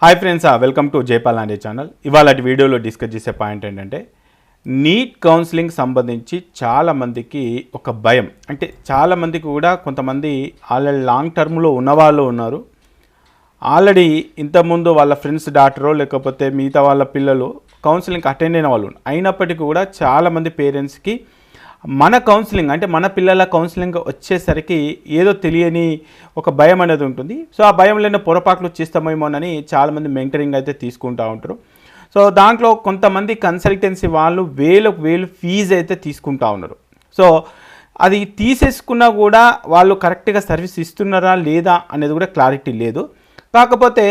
Hi friends, welcome to Jaipal Nande channel. ఇవాళ వీడియోలో discuss చేసే పాయింట్ ఏంటంటే నీట్ కౌన్సిలింగ్ సంబంధించి చాలామందికి ఒక భయం. అంటే చాలామందికి కూడా కొంతమంది ఆల్రెడీ లాంగ్ టర్మ్లో ఉన్నవాళ్ళు ఉన్నారు. ఆల్రెడీ ఇంతకుముందు వాళ్ళ ఫ్రెండ్స్ డాక్టరో లేకపోతే మిగతా వాళ్ళ పిల్లలు కౌన్సిలింగ్ అటెండ్ అయిన వాళ్ళు అయినప్పటికీ కూడా చాలామంది పేరెంట్స్కి మన కౌన్సిలింగ్ అంటే మన పిల్లల కౌన్సిలింగ్ వచ్చేసరికి ఏదో తెలియని ఒక భయం అనేది ఉంటుంది. సో ఆ భయం లేని పొరపాట్లు చేస్తామేమోనని చాలామంది మెంటరింగ్ అయితే తీసుకుంటూ ఉంటారు. సో దాంట్లో కొంతమంది కన్సల్టెన్సీ వాళ్ళు వేలు ఫీజు అయితే తీసుకుంటూ ఉన్నారు. సో అది తీసేసుకున్నా కూడా వాళ్ళు కరెక్ట్గా సర్వీస్ ఇస్తున్నారా లేదా అనేది కూడా క్లారిటీ లేదు. కాకపోతే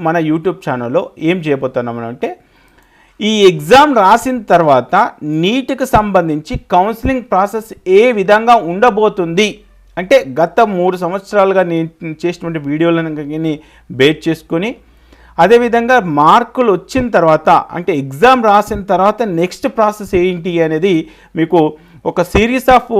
మన యూట్యూబ్ ఛానల్లో ఏం చేయబోతున్నామంటే ఈ ఎగ్జామ్ రాసిన తర్వాత నీట్కి సంబంధించి కౌన్సిలింగ్ ప్రాసెస్ ఏ విధంగా ఉండబోతుంది అంటే గత 3 సంవత్సరాలుగా నేను చేసినటువంటి వీడియోలను బేస్ చేసుకొని అదేవిధంగా మార్కులు వచ్చిన తర్వాత అంటే ఎగ్జామ్ రాసిన తర్వాత నెక్స్ట్ ప్రాసెస్ ఏంటి అనేది మీకు ఒక సిరీస్ ఆఫ్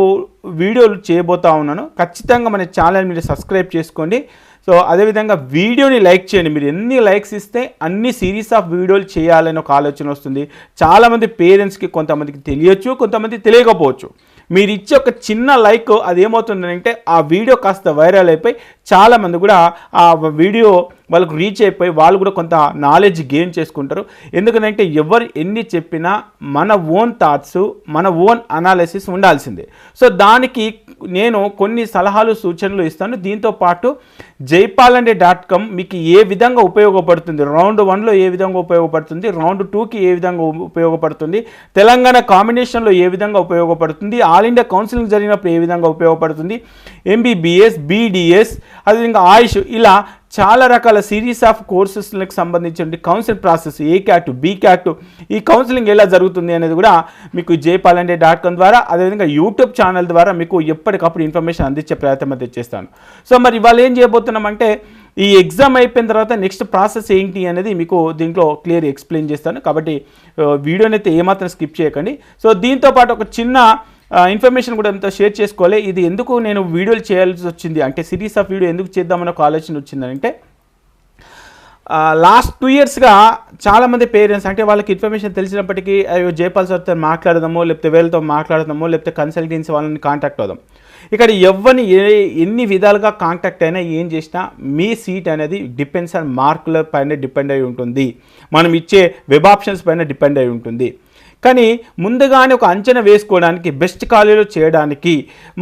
వీడియోలు చేయబోతా ఉన్నాను. ఖచ్చితంగా మన ఛానల్ మీరు సబ్స్క్రైబ్ చేసుకోండి. సో అదేవిధంగా వీడియోని లైక్ చేయండి. మీరు ఎన్ని లైక్స్ ఇస్తే అన్ని సిరీస్ ఆఫ్ వీడియోలు చేయాలని ఒక ఆలోచన వస్తుంది. చాలామంది పేరెంట్స్కి కొంతమందికి తెలియచ్చు, కొంతమంది తెలియకపోవచ్చు. మీరు ఇచ్చే ఒక చిన్న లైక్ అది ఏమవుతుందంటే ఆ వీడియో కాస్త వైరల్ అయిపోయి చాలామంది కూడా ఆ వీడియో వాళ్ళకు రీచ్ అయిపోయి వాళ్ళు కూడా కొంత నాలెడ్జ్ గెయిన్ చేసుకుంటారు. ఎందుకంటే ఎవరు ఎన్ని చెప్పినా మన ఓన్ థాట్స్ మన ఓన్ అనాలిసిస్ ఉండాల్సిందే. సో దానికి నేను కొన్ని సలహాలు సూచనలు ఇస్తాను. దీంతోపాటు jaipalanday.com మీకు ఏ విధంగా ఉపయోగపడుతుంది, రౌండ్ 1లో ఏ విధంగా ఉపయోగపడుతుంది, రౌండ్ 2కి ఏ విధంగా ఉపయోగపడుతుంది, తెలంగాణ కాంబినేషన్లో ఏ విధంగా ఉపయోగపడుతుంది, ఆల్ ఇండియా కౌన్సిలింగ్ జరిగినప్పుడు ఏ విధంగా ఉపయోగపడుతుంది, MBBS BDS అదేవిధంగా ఆయుష్ ఇలా చాలా రకాల సిరీస్ ఆఫ్ కోర్సెస్లకు సంబంధించిన కౌన్సిలింగ్ ప్రాసెస్ ఏ క్యాట్ బి క్యాట్ ఈ కౌన్సిలింగ్ ఎలా జరుగుతుంది అనేది కూడా మీకు jaipalanday.com ద్వారా అదేవిధంగా యూట్యూబ్ ఛానల్ ద్వారా మీకు ఎప్పటికప్పుడు ఇన్ఫర్మేషన్ అందించే ప్రయత్నం అయితే చేస్తాను. సో మరి ఇవాళ ఏం చేయబోతున్నామంటే ఈ ఎగ్జామ్ అయిపోయిన తర్వాత నెక్స్ట్ ప్రాసెస్ ఏంటి అనేది మీకు దీంట్లో క్లియర్ ఎక్స్ప్లెయిన్ చేస్తాను. కాబట్టి వీడియోని అయితే ఏమాత్రం స్కిప్ చేయకండి. సో దీంతోపాటు ఒక చిన్న ఇన్ఫర్మేషన్ కూడా అంతా షేర్ చేసుకోవాలి. ఇది ఎందుకు నేను వీడియోలు చేయాల్సి వచ్చింది అంటే సిరీస్ ఆఫ్ వీడియో ఎందుకు చేద్దామని ఒక ఆలోచన వచ్చిందంటే లాస్ట్ 2 yearsగా చాలామంది పేరెంట్స్ అంటే వాళ్ళకి ఇన్ఫర్మేషన్ తెలిసినప్పటికీ అయ్యో జైపాల్ సార్తో మాట్లాడదామో లేకపోతే వీళ్ళతో మాట్లాడదామో లేకపోతే కన్సల్టెన్సీ వాళ్ళని కాంటాక్ట్ అవుదాం. ఇక్కడ ఎవరిని ఎన్ని విధాలుగా కాంటాక్ట్ అయినా ఏం చేసినా మీ సీట్ అనేది డిపెండ్స్ ఆన్ మార్కుల పైన డిపెండ్ అయి ఉంటుంది, మనం ఇచ్చే వెబ్ ఆప్షన్స్ పైన డిపెండ్ అయి ఉంటుంది. కానీ ముందుగానే ఒక అంచనా వేసుకోవడానికి బెస్ట్ కాలేజీలో చేయడానికి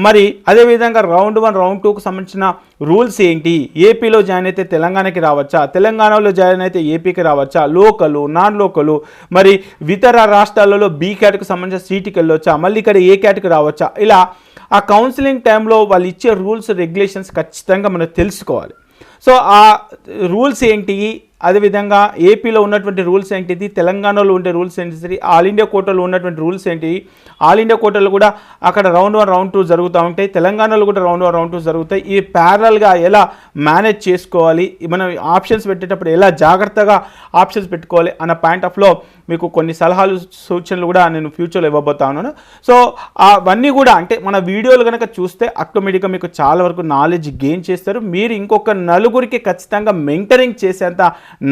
మరి అదేవిధంగా రౌండ్ 1 రౌండ్ 2కు సంబంధించిన రూల్స్ ఏంటి, ఏపీలో జాయిన్ అయితే తెలంగాణకి రావచ్చా, తెలంగాణలో జాయిన్ అయితే ఏపీకి రావచ్చా, లోకలు నాన్ లోకలు మరి ఇతర రాష్ట్రాలలో బీ క్యాట్కి సంబంధించిన సీటుకి వెళ్ళొచ్చా, మళ్ళీ ఇక్కడ ఏ క్యాట్కి రావచ్చా, ఇలా ఆ కౌన్సిలింగ్ టైంలో వాళ్ళు ఇచ్చే రూల్స్ రెగ్యులేషన్స్ ఖచ్చితంగా మనం తెలుసుకోవాలి. సో ఆ రూల్స్ ఏంటి, అదేవిధంగా ఏపీలో ఉన్నటువంటి రూల్స్ ఏంటిది, తెలంగాణలో ఉండే రూల్స్ ఏంటి, ఆల్ ఇండియా కోటాలో ఉన్నటువంటి రూల్స్ ఏంటి, ఆల్ ఇండియా కోటాలో కూడా అక్కడ రౌండ్ 1 రౌండ్ 2 జరుగుతూ ఉంటాయి, తెలంగాణలో కూడా రౌండ్ 1 రౌండ్ 2 జరుగుతాయి. ఈ ప్యారలల్గా ఎలా మేనేజ్ చేసుకోవాలి, మనం ఆప్షన్స్ పెట్టేటప్పుడు ఎలా జాగ్రత్తగా ఆప్షన్స్ పెట్టుకోవాలి అన్న పాయింట్ ఆఫ్లో మీకు కొన్ని సలహాలు సూచనలు కూడా నేను ఫ్యూచర్లో ఇవ్వబోతా ఉన్నాను. సో అవన్నీ కూడా అంటే మన వీడియోలు కనుక చూస్తే ఆటోమేటిక్గా మీకు చాలా వరకు నాలెడ్జ్ గెయిన్ చేస్తారు. మీరు ఇంకొక నలుగురికి ఖచ్చితంగా మెంటరింగ్ చేసేంత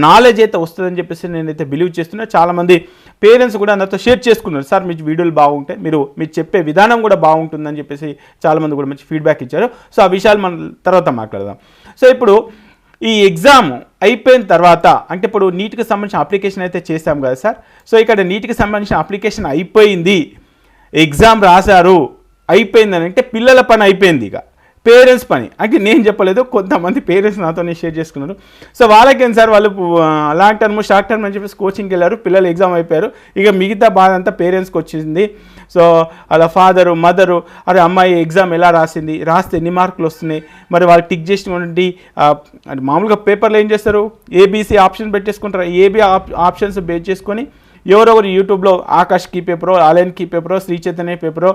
నాలెడ్జ్ అయితే వస్తుందని చెప్పేసి నేనైతే బిలీవ్ చేస్తున్నా. చాలామంది పేరెంట్స్ కూడా నాతో షేర్ చేసుకున్నారు, సార్ మీ వీడియోలు బాగుంటాయి, మీరు చెప్పే విధానం కూడా బాగుంటుందని చెప్పేసి చాలామంది కూడా మంచి ఫీడ్బ్యాక్ ఇచ్చారు. సో ఆ విషయాలు మనం తర్వాత మాట్లాడదాం. సో ఇప్పుడు ఈ ఎగ్జామ్ అయిపోయిన తర్వాత అంటే ఇప్పుడు నీట్కి సంబంధించిన అప్లికేషన్ అయితే చేశాం కదా సార్. సో ఇక్కడ నీట్కి సంబంధించిన అప్లికేషన్ అయిపోయింది, ఎగ్జామ్ రాశారు, అయిపోయిందని అంటే పిల్లల పని అయిపోయింది, ఇక పేరెంట్స్ పని అంటే నేను చెప్పలేదు, కొంతమంది పేరెంట్స్ నాతో షేర్ చేసుకున్నారు. సో వాళ్ళకేం సార్ వాళ్ళు లాంగ్ టర్మ్ షార్ట్ టర్మ్ అని చెప్పేసి కోచింగ్కి వెళ్ళారు, పిల్లలు ఎగ్జామ్ అయిపోయారు, ఇక మిగతా బాధ అంతా పేరెంట్స్కి వచ్చింది. సో అలా ఫాదరు మదరు అరే అమ్మాయి ఎగ్జామ్ ఎలా రాస్తే ఎన్ని మార్కులు వస్తున్నాయి, మరి వాళ్ళు టిక్ చేసినటువంటి మామూలుగా పేపర్లో ఏం చేస్తారు ఏబీసీ ఆప్షన్ పెట్టేసుకుంటారు, ఏబీ ఆప్షన్స్ బేస్ చేసుకొని ఎవరొకరు యూట్యూబ్లో ఆకాష్ కీ పేపరో, ఆలయన్ కీ పేపరో, శ్రీ చైతన్య పేపరో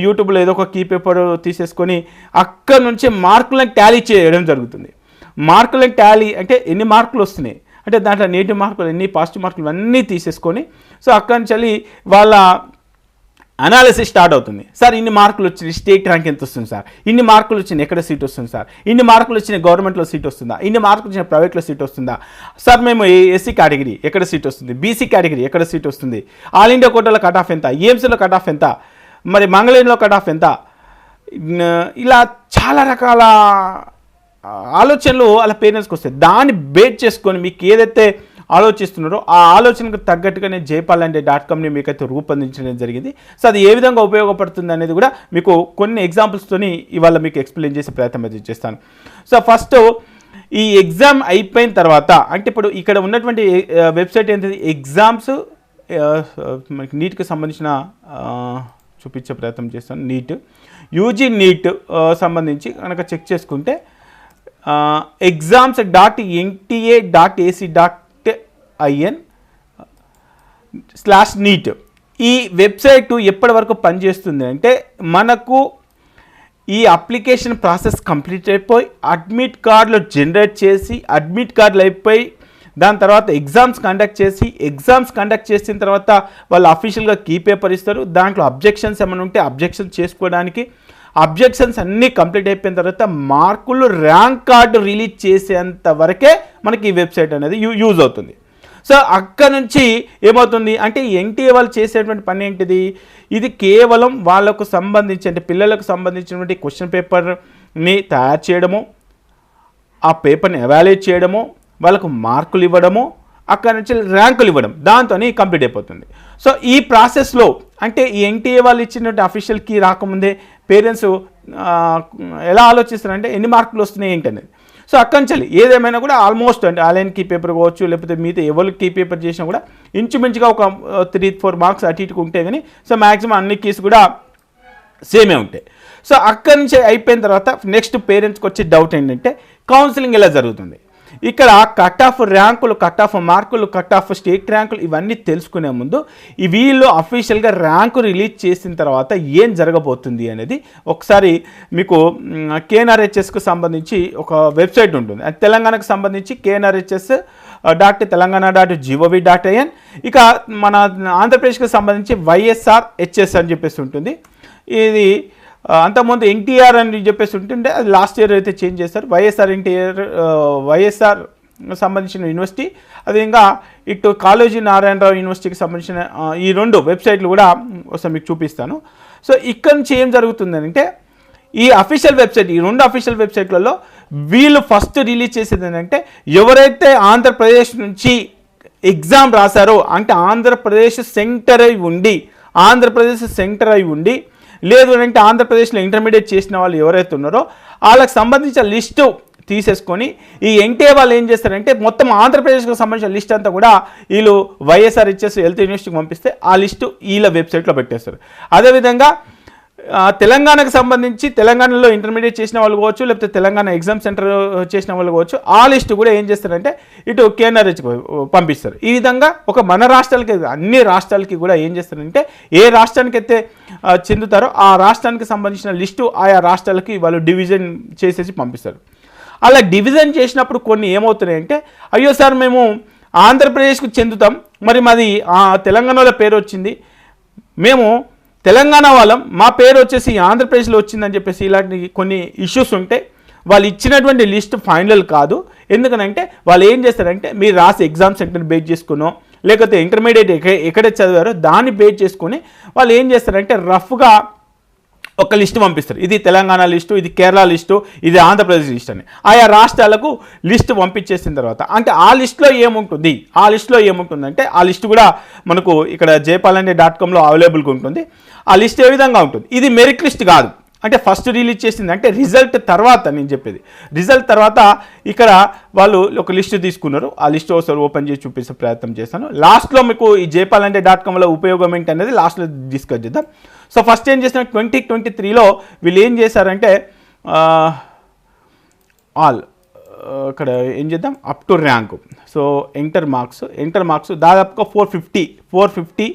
యూట్యూబ్లో ఏదో ఒక కీ పేపర్ తీసేసుకొని అక్కడ నుంచి మార్కులను టాలీ చేయడం జరుగుతుంది. మార్కులను టాలీ అంటే ఎన్ని మార్కులు వస్తున్నాయి అంటే దాంట్లో నెగిటివ్ మార్కులు ఎన్ని పాజిటివ్ మార్కులు అన్నీ తీసేసుకొని సో అక్కడి నుంచి వాళ్ళ అనాలిసిస్ స్టార్ట్ అవుతుంది. సార్ ఇన్ని మార్కులు వచ్చినాయి, స్టేట్ ర్యాంక్ ఎంత వస్తుంది సార్, ఇన్ని మార్కులు వచ్చినాయి ఎక్కడ సీట్ వస్తుంది సార్, ఇన్ని మార్కులు వచ్చినాయి గవర్నమెంట్లో సీట్ వస్తుందా, ఇన్ని మార్కులు వచ్చిన ప్రైవేట్లో సీట్ వస్తుందా సార్, మేము ఎస్సీ కేటగిరీ ఎక్కడ సీట్ వస్తుంది, బీసీ కేటగిరీ ఎక్కడ సీట్ వస్తుంది, ఆల్ ఇండియా కోటాలో కట్ ఆఫ్ ఎంత, ఏఎంసీలో కట్ ఆఫ్ ఎంత, మరి మంగళగిరిలో కట్ ఆఫ్ ఎంత, ఇలా చాలా రకాల ఆలోచనలు వాళ్ళ పేరెంట్స్కి వస్తాయి. దాన్ని బేస్ చేసుకొని మీకు ఏదైతే ఆలోచిస్తున్నారో ఆ ఆలోచనకు తగ్గట్టుగానే jaypalanడే.comని మీకైతే రూపొందించడం జరిగింది. సో అది ఏ విధంగా ఉపయోగపడుతుంది అనేది కూడా మీకు కొన్ని ఎగ్జాంపుల్స్తోని ఇవాళ మీకు ఎక్స్ప్లెయిన్ చేసే ప్రయత్నం అయితే చేస్తాను. సో ఫస్ట్ ఈ ఎగ్జామ్ అయిపోయిన తర్వాత, అంటే ఇప్పుడు ఇక్కడ ఉన్నటువంటి వెబ్సైట్ ఏంటిది, ఎగ్జామ్స్ మనకి నీట్కి సంబంధించిన చూపించే ప్రయత్నం చేస్తాను. నీట్ యూజీ నీట్ సంబంధించి కనుక చెక్ చేసుకుంటే exams.nta.ac.in/neet ఈ వెబ్సైట్ ఎప్పటి వరకు పనిచేస్తుంది అంటే, మనకు ఈ అప్లికేషన్ ప్రాసెస్ కంప్లీట్ అయిపోయి అడ్మిట్ కార్డులు జనరేట్ చేసి, అడ్మిట్ కార్డులు అయిపోయి దాని తర్వాత ఎగ్జామ్స్ కండక్ట్ చేసిన తర్వాత వాళ్ళు అఫీషియల్గా కీ పేపర్ ఇస్తారు. దాంట్లో అబ్జెక్షన్స్ ఏమైనా ఉంటే అబ్జెక్షన్స్ చేసుకోవడానికి, అబ్జెక్షన్స్ అన్నీ కంప్లీట్ అయిపోయిన తర్వాత మార్కులు ర్యాంక్ కార్డు రిలీజ్ చేసేంత వరకే మనకి ఈ వెబ్సైట్ అనేది యూజ్ అవుతుంది. సో అక్కడ నుంచి ఏమవుతుంది అంటే, ఎన్టీఏ వాళ్ళు చేసేటువంటి పని ఏంటిది, ఇది కేవలం వాళ్ళకు సంబంధించి అంటే పిల్లలకు సంబంధించినటువంటి క్వశ్చన్ పేపర్ని తయారు చేయడము, ఆ పేపర్ని ఎవాల్యుయేట్ చేయడము, వాళ్ళకు మార్కులు ఇవ్వడము, అక్కడ నుంచి ర్యాంకులు ఇవ్వడం, దాంతో కంప్లీట్ అయిపోతుంది. సో ఈ ప్రాసెస్లో అంటే ఈ ఎన్టీఏ వాళ్ళు ఇచ్చినటువంటి అఫీషియల్ కీ రాకముందే పేరెంట్స్ ఎలా ఆలోచిస్తారంటే ఎన్ని మార్కులు వస్తున్నాయి ఏంటనేది. సో అక్కడి నుంచి ఏదేమైనా కూడా ఆల్మోస్ట్ అంటే ఆన్లైన్ కీ పేపర్ కావచ్చు, లేకపోతే మిగతా ఎవరు కీ పేపర్ చేసినా కూడా ఇంచుమించుగా ఒక 3-4 మార్క్స్ అటు ఇటుకు ఉంటాయి కానీ, సో మ్యాక్సిమం అన్ని కీస్ కూడా సేమే ఉంటాయి. సో అక్కడి నుంచి అయిపోయిన తర్వాత నెక్స్ట్ పేరెంట్స్కి వచ్చే డౌట్ ఏంటంటే, కౌన్సిలింగ్ ఎలా జరుగుతుంది. ఇక్కడ కట్ ఆఫ్ ర్యాంకులు, కట్ ఆఫ్ మార్కులు, కట్ ఆఫ్ స్టేట్ ర్యాంకులు ఇవన్నీ తెలుసుకునే ముందు వీళ్ళు అఫీషియల్గా ర్యాంకు రిలీజ్ చేసిన తర్వాత ఏం జరగబోతుంది అనేది ఒకసారి మీకు KNRHSకు సంబంధించి ఒక వెబ్సైట్ ఉంటుంది. అది తెలంగాణకు సంబంధించి knrhs.telangana.gov.in. ఇక మన ఆంధ్రప్రదేశ్కి సంబంధించి YSRHS అని చెప్పేసి ఉంటుంది. ఇది అంతకుముందు ఎన్టీఆర్ అని చెప్పేసి ఉంటుండే, అది లాస్ట్ ఇయర్ అయితే చేంజ్ చేస్తారు. వైఎస్ఆర్ సంబంధించిన యూనివర్సిటీ, అది ఇంకా ఇటు కాళోజీ నారాయణరావు యూనివర్సిటీకి సంబంధించిన ఈ 2 వెబ్సైట్లు కూడా ఒకసారి మీకు చూపిస్తాను. సో ఇక్కడ నుంచి ఏం జరుగుతుందంటే, ఈ అఫీషియల్ వెబ్సైట్, ఈ 2 అఫీషియల్ వెబ్సైట్లలో వీళ్ళు ఫస్ట్ రిలీజ్ చేసేది ఏంటంటే, ఎవరైతే ఆంధ్రప్రదేశ్ నుంచి ఎగ్జామ్ రాశారో అంటే ఆంధ్రప్రదేశ్ సెంటర్ అయి ఉండి లేదు అంటే ఆంధ్రప్రదేశ్లో ఇంటర్మీడియట్ చేసిన వాళ్ళు ఎవరైతే ఉన్నారో వాళ్ళకి సంబంధించిన లిస్టు తీసేసుకొని ఈ ఎన్టీఏ వాళ్ళు ఏం చేస్తారంటే, మొత్తం ఆంధ్రప్రదేశ్కి సంబంధించిన లిస్ట్ అంతా కూడా వీళ్ళు YSRHS హెల్త్ యూనివర్సిటీకి పంపిస్తే ఆ లిస్టు వీళ్ళ వెబ్సైట్లో పెట్టేస్తారు. అదేవిధంగా తెలంగాణకు సంబంధించి తెలంగాణలో ఇంటర్మీడియట్ చేసిన వాళ్ళు కావచ్చు, లేకపోతే తెలంగాణ ఎగ్జామ్ సెంటర్ చేసిన వాళ్ళు కావచ్చు, ఆ లిస్టు కూడా ఏం చేస్తారంటే ఇటు KNRHకి పంపిస్తారు. ఈ విధంగా ఒక మన రాష్ట్రాలకి, అన్ని రాష్ట్రాలకి కూడా ఏం చేస్తారంటే, ఏ రాష్ట్రానికి అయితే చెందుతారో ఆ రాష్ట్రానికి సంబంధించిన లిస్టు ఆయా రాష్ట్రాలకి వాళ్ళు డివిజన్ చేసేసి పంపిస్తారు. అలా డివిజన్ చేసినప్పుడు కొన్ని ఏమవుతున్నాయంటే, అయ్యో సార్ మేము ఆంధ్రప్రదేశ్కు చెందుతాం, మరి మాది తెలంగాణలో పేరు వచ్చింది, మేము తెలంగాణ వాళ్ళం, మా పేరు వచ్చేసి ఆంధ్రప్రదేశ్లో వచ్చిందని చెప్పేసి ఇలాంటి కొన్ని ఇష్యూస్ ఉంటే వాళ్ళు ఇచ్చినటువంటి లిస్ట్ ఫైనల్ కాదు. ఎందుకనంటే వాళ్ళు ఏం చేస్తారంటే, మీరు రాసి ఎగ్జామ్ సెంటర్ బేస్ చేసుకునో లేకపోతే ఇంటర్మీడియట్ ఎక్కడ చదివారో దాన్ని బేస్ చేసుకొని వాళ్ళు ఏం చేస్తారంటే రఫ్గా ఒక లిస్టు పంపిస్తారు. ఇది తెలంగాణ లిస్టు, ఇది కేరళ లిస్టు, ఇది ఆంధ్రప్రదేశ్ లిస్ట్ అని ఆయా రాష్ట్రాలకు లిస్టు పంపించేసిన తర్వాత, అంటే ఆ లిస్టులో ఏముంటుందంటే ఆ లిస్టు కూడా మనకు ఇక్కడ jaypalanడే.comలో అవైలబుల్గా ఉంటుంది. ఆ లిస్ట్ ఏ విధంగా ఉంటుంది, ఇది మెరిట్ లిస్ట్ కాదు. అంటే ఫస్ట్ రిలీజ్ చేసింది అంటే రిజల్ట్ తర్వాత, నేను చెప్పేది రిజల్ట్ తర్వాత ఇక్కడ వాళ్ళు ఒక లిస్టు తీసుకున్నారు. ఆ లిస్ట్ ఒకసారి ఓపెన్ చేసి చూపించే ప్రయత్నం చేస్తాను. లాస్ట్లో మీకు ఈ jaypalanడే.comలో ఉపయోగం ఏంటి అనేది లాస్ట్లో డిస్కస్ చేద్దాం. సో ఫస్ట్ ఏం చేసిన 2023లో వీళ్ళు ఏం చేశారంటే, ఇక్కడ ఏం చేద్దాం, up to rank. So enter marks దాదాపుగా 450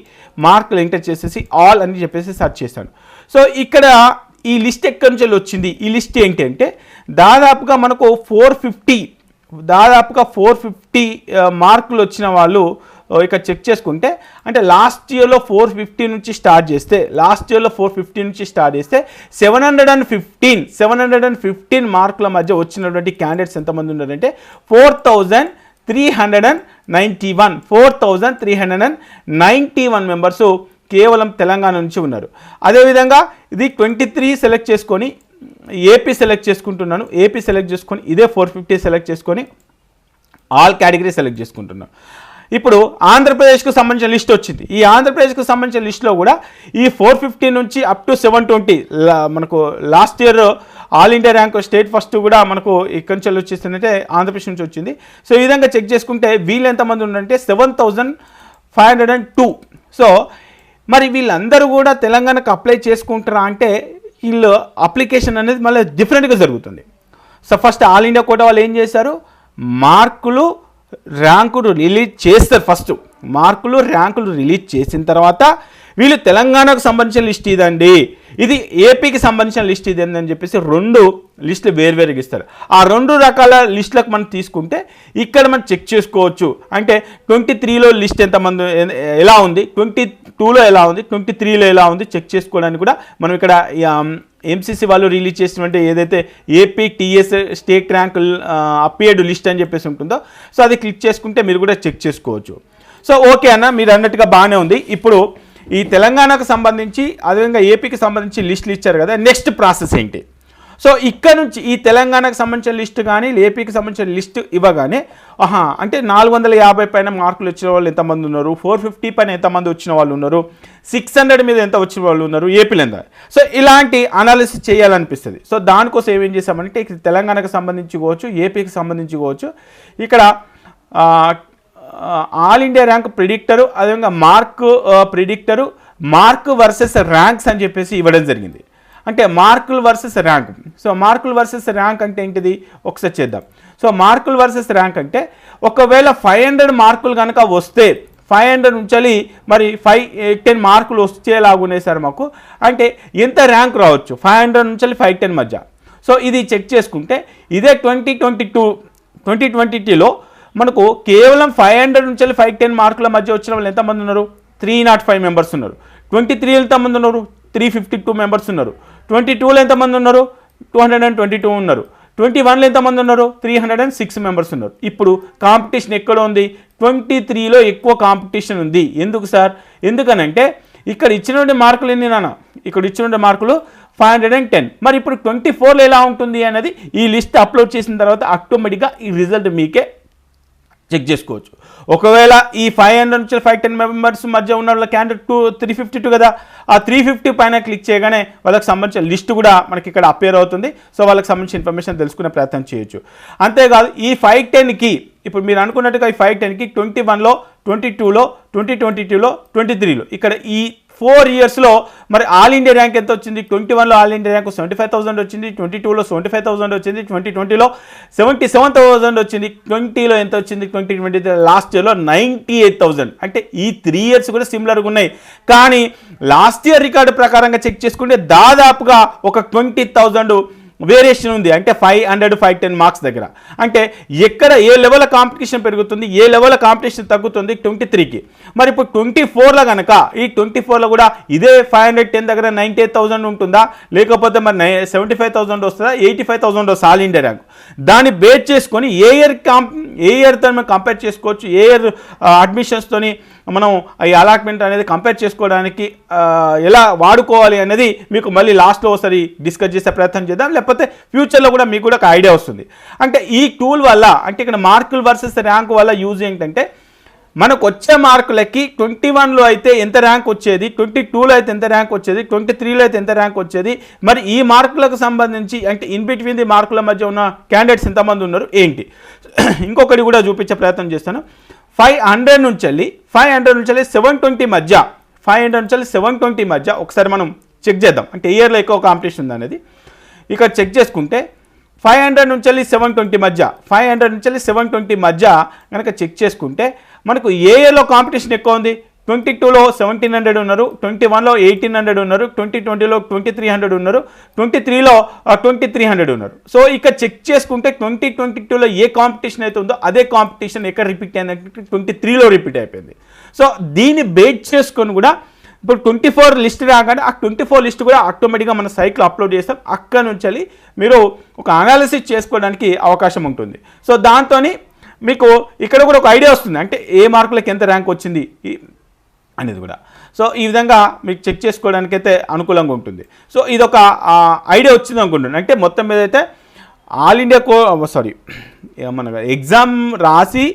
మార్కులు ఎంటర్ చేసేసి ఆల్ అని చెప్పేసి సెర్చ్ చేశాను. సో ఇక్కడ ఈ లిస్ట్ ఎక్కడి నుంచి వచ్చింది, ఈ లిస్ట్ ఏంటంటే దాదాపుగా మనకు 450 మార్కులు వచ్చిన వాళ్ళు ఇక్కడ చెక్ చేసుకుంటే అంటే లాస్ట్ ఇయర్లో 450 నుంచి స్టార్ట్ చేస్తే 715 మార్కుల మధ్య వచ్చినటువంటి క్యాండిడేట్స్ ఎంతమంది ఉన్నారంటే 4,391 మెంబర్స్ కేవలం తెలంగాణ నుంచి ఉన్నారు. అదేవిధంగా ఇది 23 సెలెక్ట్ చేసుకొని ఏపీ సెలెక్ట్ చేసుకుంటున్నాను. ఏపీ సెలెక్ట్ చేసుకొని ఇదే 450 సెలెక్ట్ చేసుకొని ఆల్ కేటగిరీ సెలెక్ట్ చేసుకుంటున్నాను. ఇప్పుడు ఆంధ్రప్రదేశ్కు సంబంధించిన లిస్ట్ వచ్చింది. ఈ ఆంధ్రప్రదేశ్కు సంబంధించిన లిస్టులో కూడా ఈ 450 నుంచి అప్ టు 720 మనకు last year all India rank state first కూడా మనకు ఇక్కడి నుంచి వచ్చేసిందంటే ఆంధ్రప్రదేశ్ నుంచి వచ్చింది. సో ఈ విధంగా చెక్ చేసుకుంటే వీళ్ళు ఎంతమంది ఉండంటే 7,502. సో మరి వీళ్ళందరూ కూడా తెలంగాణకు అప్లై చేసుకుంటారా అంటే వీళ్ళు అప్లికేషన్ అనేది మళ్ళీ డిఫరెంట్గా జరుగుతుంది. So first all India quota వాళ్ళు ఏం చేశారు, మార్కులు ర్యాంకులు రిలీజ్ చేస్తారు. ఫస్ట్ మార్కులు ర్యాంకులు రిలీజ్ చేసిన తర్వాత వీళ్ళు తెలంగాణకు సంబంధించిన లిస్ట్ ఇదండి, ఇది ఏపీకి సంబంధించిన లిస్ట్ ఇది అని చెప్పేసి 2 లిస్టులు వేరువేరుగా ఇస్తారు. ఆ 2 రకాల లిస్టులకు మనం తీసుకుంటే ఇక్కడ మనం చెక్ చేసుకోవచ్చు. అంటే 23లో లిస్ట్ ఎంతమంది ఎలా ఉంది, 22లో ఎలా ఉంది, 23లో ఎలా ఉంది చెక్ చేసుకోవడానికి కూడా మనం ఇక్కడ ఎంసీసీ వాళ్ళు రిలీజ్ చేసినటువంటి ఏదైతే AP TS state rank appeared list అని చెప్పేసి ఉంటుందో సో అది క్లిక్ చేసుకుంటే మీరు కూడా చెక్ చేసుకోవచ్చు. సో ఓకే అన్న, మీరు అన్నట్టుగా బాగానే ఉంది. ఇప్పుడు ఈ తెలంగాణకు సంబంధించి అదేవిధంగా ఏపీకి సంబంధించి లిస్టులు ఇచ్చారు కదా, నెక్స్ట్ ప్రాసెస్ ఏంటి? సో ఇక్కడ నుంచి ఈ తెలంగాణకు సంబంధించిన లిస్టు కానీ ఏపీకి సంబంధించిన లిస్టు ఇవ్వగానే అంటే 450 పైన మార్కులు వచ్చిన వాళ్ళు ఎంతమంది ఉన్నారు, 450 పైన ఎంతమంది వచ్చిన వాళ్ళు ఉన్నారు, 600 మీద ఎంత వచ్చిన వాళ్ళు ఉన్నారు, ఏపీలో ఎంత. సో ఇలాంటి అనాలిసిస్ చేయాలనిపిస్తుంది. సో దానికోసం ఏం చేసామంటే ఇక్కడ తెలంగాణకు సంబంధించుకోవచ్చు, ఏపీకి సంబంధించుకోవచ్చు, ఇక్కడ ఆల్ ఇండియా ర్యాంక్ ప్రిడిక్టరు, అదేవిధంగా ప్రిడిక్టరు, మార్క్ వర్సెస్ ర్యాంక్స్ అని చెప్పేసి ఇవ్వడం జరిగింది. అంటే మార్కులు వర్సెస్ ర్యాంక్. సో మార్కులు వర్సెస్ ర్యాంక్ అంటే ఏంటిది ఒకసారి చేద్దాం. సో మార్కులు వర్సెస్ ర్యాంక్ అంటే ఒకవేళ 500 మార్కులు కనుక వస్తే 500 నుంచి మరి 510 మార్కులు వచ్చేలాగున్నాయి సార్ మాకు అంటే ఎంత ర్యాంక్ రావచ్చు 500 నుంచి 510 మధ్య. సో ఇది చెక్ చేసుకుంటే ఇదే 2022లో మనకు కేవలం 500 నుంచి 510 మార్కుల మధ్య వచ్చిన వాళ్ళు ఎంతమంది ఉన్నారు, 305 మెంబర్స్ ఉన్నారు. 23లో ఎంతమంది ఉన్నారు, 352 మెంబర్స్ ఉన్నారు. 22లో ఎంతమంది ఉన్నారు, 222 ఉన్నారు. 21లో ఎంతమంది ఉన్నారు, 306 మెంబర్స్ ఉన్నారు. ఇప్పుడు కాంపిటీషన్ ఎక్కడ ఉంది, 23లో ఎక్కువ కాంపిటీషన్ ఉంది. ఎందుకు సార్, ఎందుకనంటే ఇక్కడ ఇచ్చినటువంటి మార్కులు ఎన్ని నాన్న, ఇక్కడ ఇచ్చినటువంటి మార్కులు 510. మరి ఇప్పుడు 24లో ఎలా ఉంటుంది అనేది ఈ లిస్ట్ అప్లోడ్ చేసిన తర్వాత ఆటోమేటిక్గా ఈ రిజల్ట్ మీకే చెక్ చేసుకోవచ్చు. ఒకవేళ ఈ 500 నుంచి 510 మెంబర్స్ మధ్య ఉన్న వాళ్ళ క్యాండిడేట్ 352 కదా, ఆ 350 పైన క్లిక్ చేయగానే వాళ్ళకి సంబంధించిన లిస్ట్ కూడా మనకి ఇక్కడ అపేర్ అవుతుంది. సో వాళ్ళకి సంబంధించిన ఇన్ఫర్మేషన్ తెలుసుకునే ప్రయత్నం చేయొచ్చు. అంతేకాదు ఈ 510కి ఇప్పుడు మీరు అనుకున్నట్టుగా ఈ 510కి 21లో, 22లో, 2022లో, 23లో ఇక్కడ ఈ 4 ఇయర్స్లో మరి ఆల్ ఇండియా ర్యాంక్ ఎంత వచ్చింది, 21లో ఆల్ ఇండియా ర్యాంక్ 75,000 వచ్చింది, 22లో 75,000 వచ్చింది, 2020లో 77,000 వచ్చింది, 20లో ఎంత వచ్చింది, 2020 లాస్ట్ ఇయర్లో 98,000. అంటే ఈ 3 ఇయర్స్ కూడా సిమిలర్గా ఉన్నాయి. కానీ లాస్ట్ ఇయర్ రికార్డు ప్రకారంగా చెక్ చేసుకుంటే దాదాపుగా ఒక 20,000 వేరియేషన్ ఉంది. అంటే 500, 510 మార్క్స్ దగ్గర. అంటే ఎక్కడ ఏ లెవెల్ కాంపిటీషన్ పెరుగుతుంది, ఏ లెవెల్ కాంపిటీషన్ తగ్గుతుంది 23కి. మరి ఇప్పుడు 24లో కనుక ఈ 24లో కూడా ఇదే 510 దగ్గర 98,000 ఉంటుందా, లేకపోతే మరి 75,000 వస్తుందా, 85,000 వస్తుంది ఆల్ ఇండియా ర్యాంక్. దాన్ని బేస్ చేసుకొని ఏ ఇయర్తో మనం కంపేర్ చేసుకోవచ్చు, ఏ ఇయర్ అడ్మిషన్స్తోని మనం ఈ అలాట్మెంట్ అనేది కంపేర్ చేసుకోవడానికి ఎలా వాడుకోవాలి అనేది మీకు మళ్ళీ లాస్ట్లో ఒకసారి డిస్కస్ చేసే ప్రయత్నం చేద్దాం. లేకపోతే ఫ్యూచర్లో కూడా మీకు కూడా ఒక ఐడియా వస్తుంది. అంటే ఈ టూల్ వల్ల అంటే ఇక్కడ మార్కులు వర్సెస్ ర్యాంక్ వల్ల యూజ్ ఏంటంటే మనకు వచ్చే మార్కులకి 21లో అయితే ఎంత ర్యాంక్ వచ్చేది, 22లో అయితే ఎంత ర్యాంక్ వచ్చేది, 23లో అయితే ఎంత ర్యాంక్ వచ్చేది, మరి ఈ మార్కులకు సంబంధించి అంటే ఇన్ బిట్వీన్ ది మార్కుల మధ్య ఉన్న క్యాండిడేట్స్ ఎంతమంది ఉన్నారు ఏంటి. ఇంకొకటి కూడా చూపించే ప్రయత్నం చేస్తాను. 500 నుంచి 720 మధ్య 500 నుంచి 720 మధ్య ఒకసారి మనం చెక్ చేద్దాం. అంటే ఇయర్లో ఎక్కువ కాంపిటీషన్ ఉంది అనేది ఇక్కడ చెక్ చేసుకుంటే 500 నుంచి 720 మధ్య 500 నుంచి 720 మధ్య కనుక చెక్ చేసుకుంటే మనకు ఏ ఇయర్లో కాంపిటీషన్ ఎక్కువ ఉంది, 22లో 1700 ఉన్నారు, 21లో 1800 ఉన్నారు, 2020లో 2300 ఉన్నారు, 23లో 2300 ఉన్నారు. సో ఇక్కడ చెక్ చేసుకుంటే 2022లో ఏ కాంపిటీషన్ అయితే ఉందో అదే కాంపిటీషన్ ఎక్కడ రిపీట్ అయిందంటే 23లో రిపీట్ అయిపోయింది. సో దీన్ని బేస్ చేసుకొని కూడా ఇప్పుడు 24 లిస్ట్ రాగానే ఆ 24 లిస్ట్ కూడా ఆటోమేటిక్గా మన సైట్లో అప్లోడ్ చేస్తాం. అక్కడ నుంచి మీరు ఒక అనాలిసిస్ చేసుకోవడానికి అవకాశం ఉంటుంది. సో దాంతో మీకు ఇక్కడ కూడా ఒక ఐడియా వస్తుంది, అంటే ఏ మార్కులకు ఎంత ర్యాంక్ వచ్చింది అనేది కూడా. సో ఈ విధంగా మీకు చెక్ చేసుకోవడానికైతే అనుకూలంగా ఉంటుంది. సో ఇది ఒక ఐడియా వచ్చింది అనుకుంటున్నాను. అంటే మొత్తం మీద అయితే ఆల్ ఇండియా మన ఎగ్జామ్ రాసి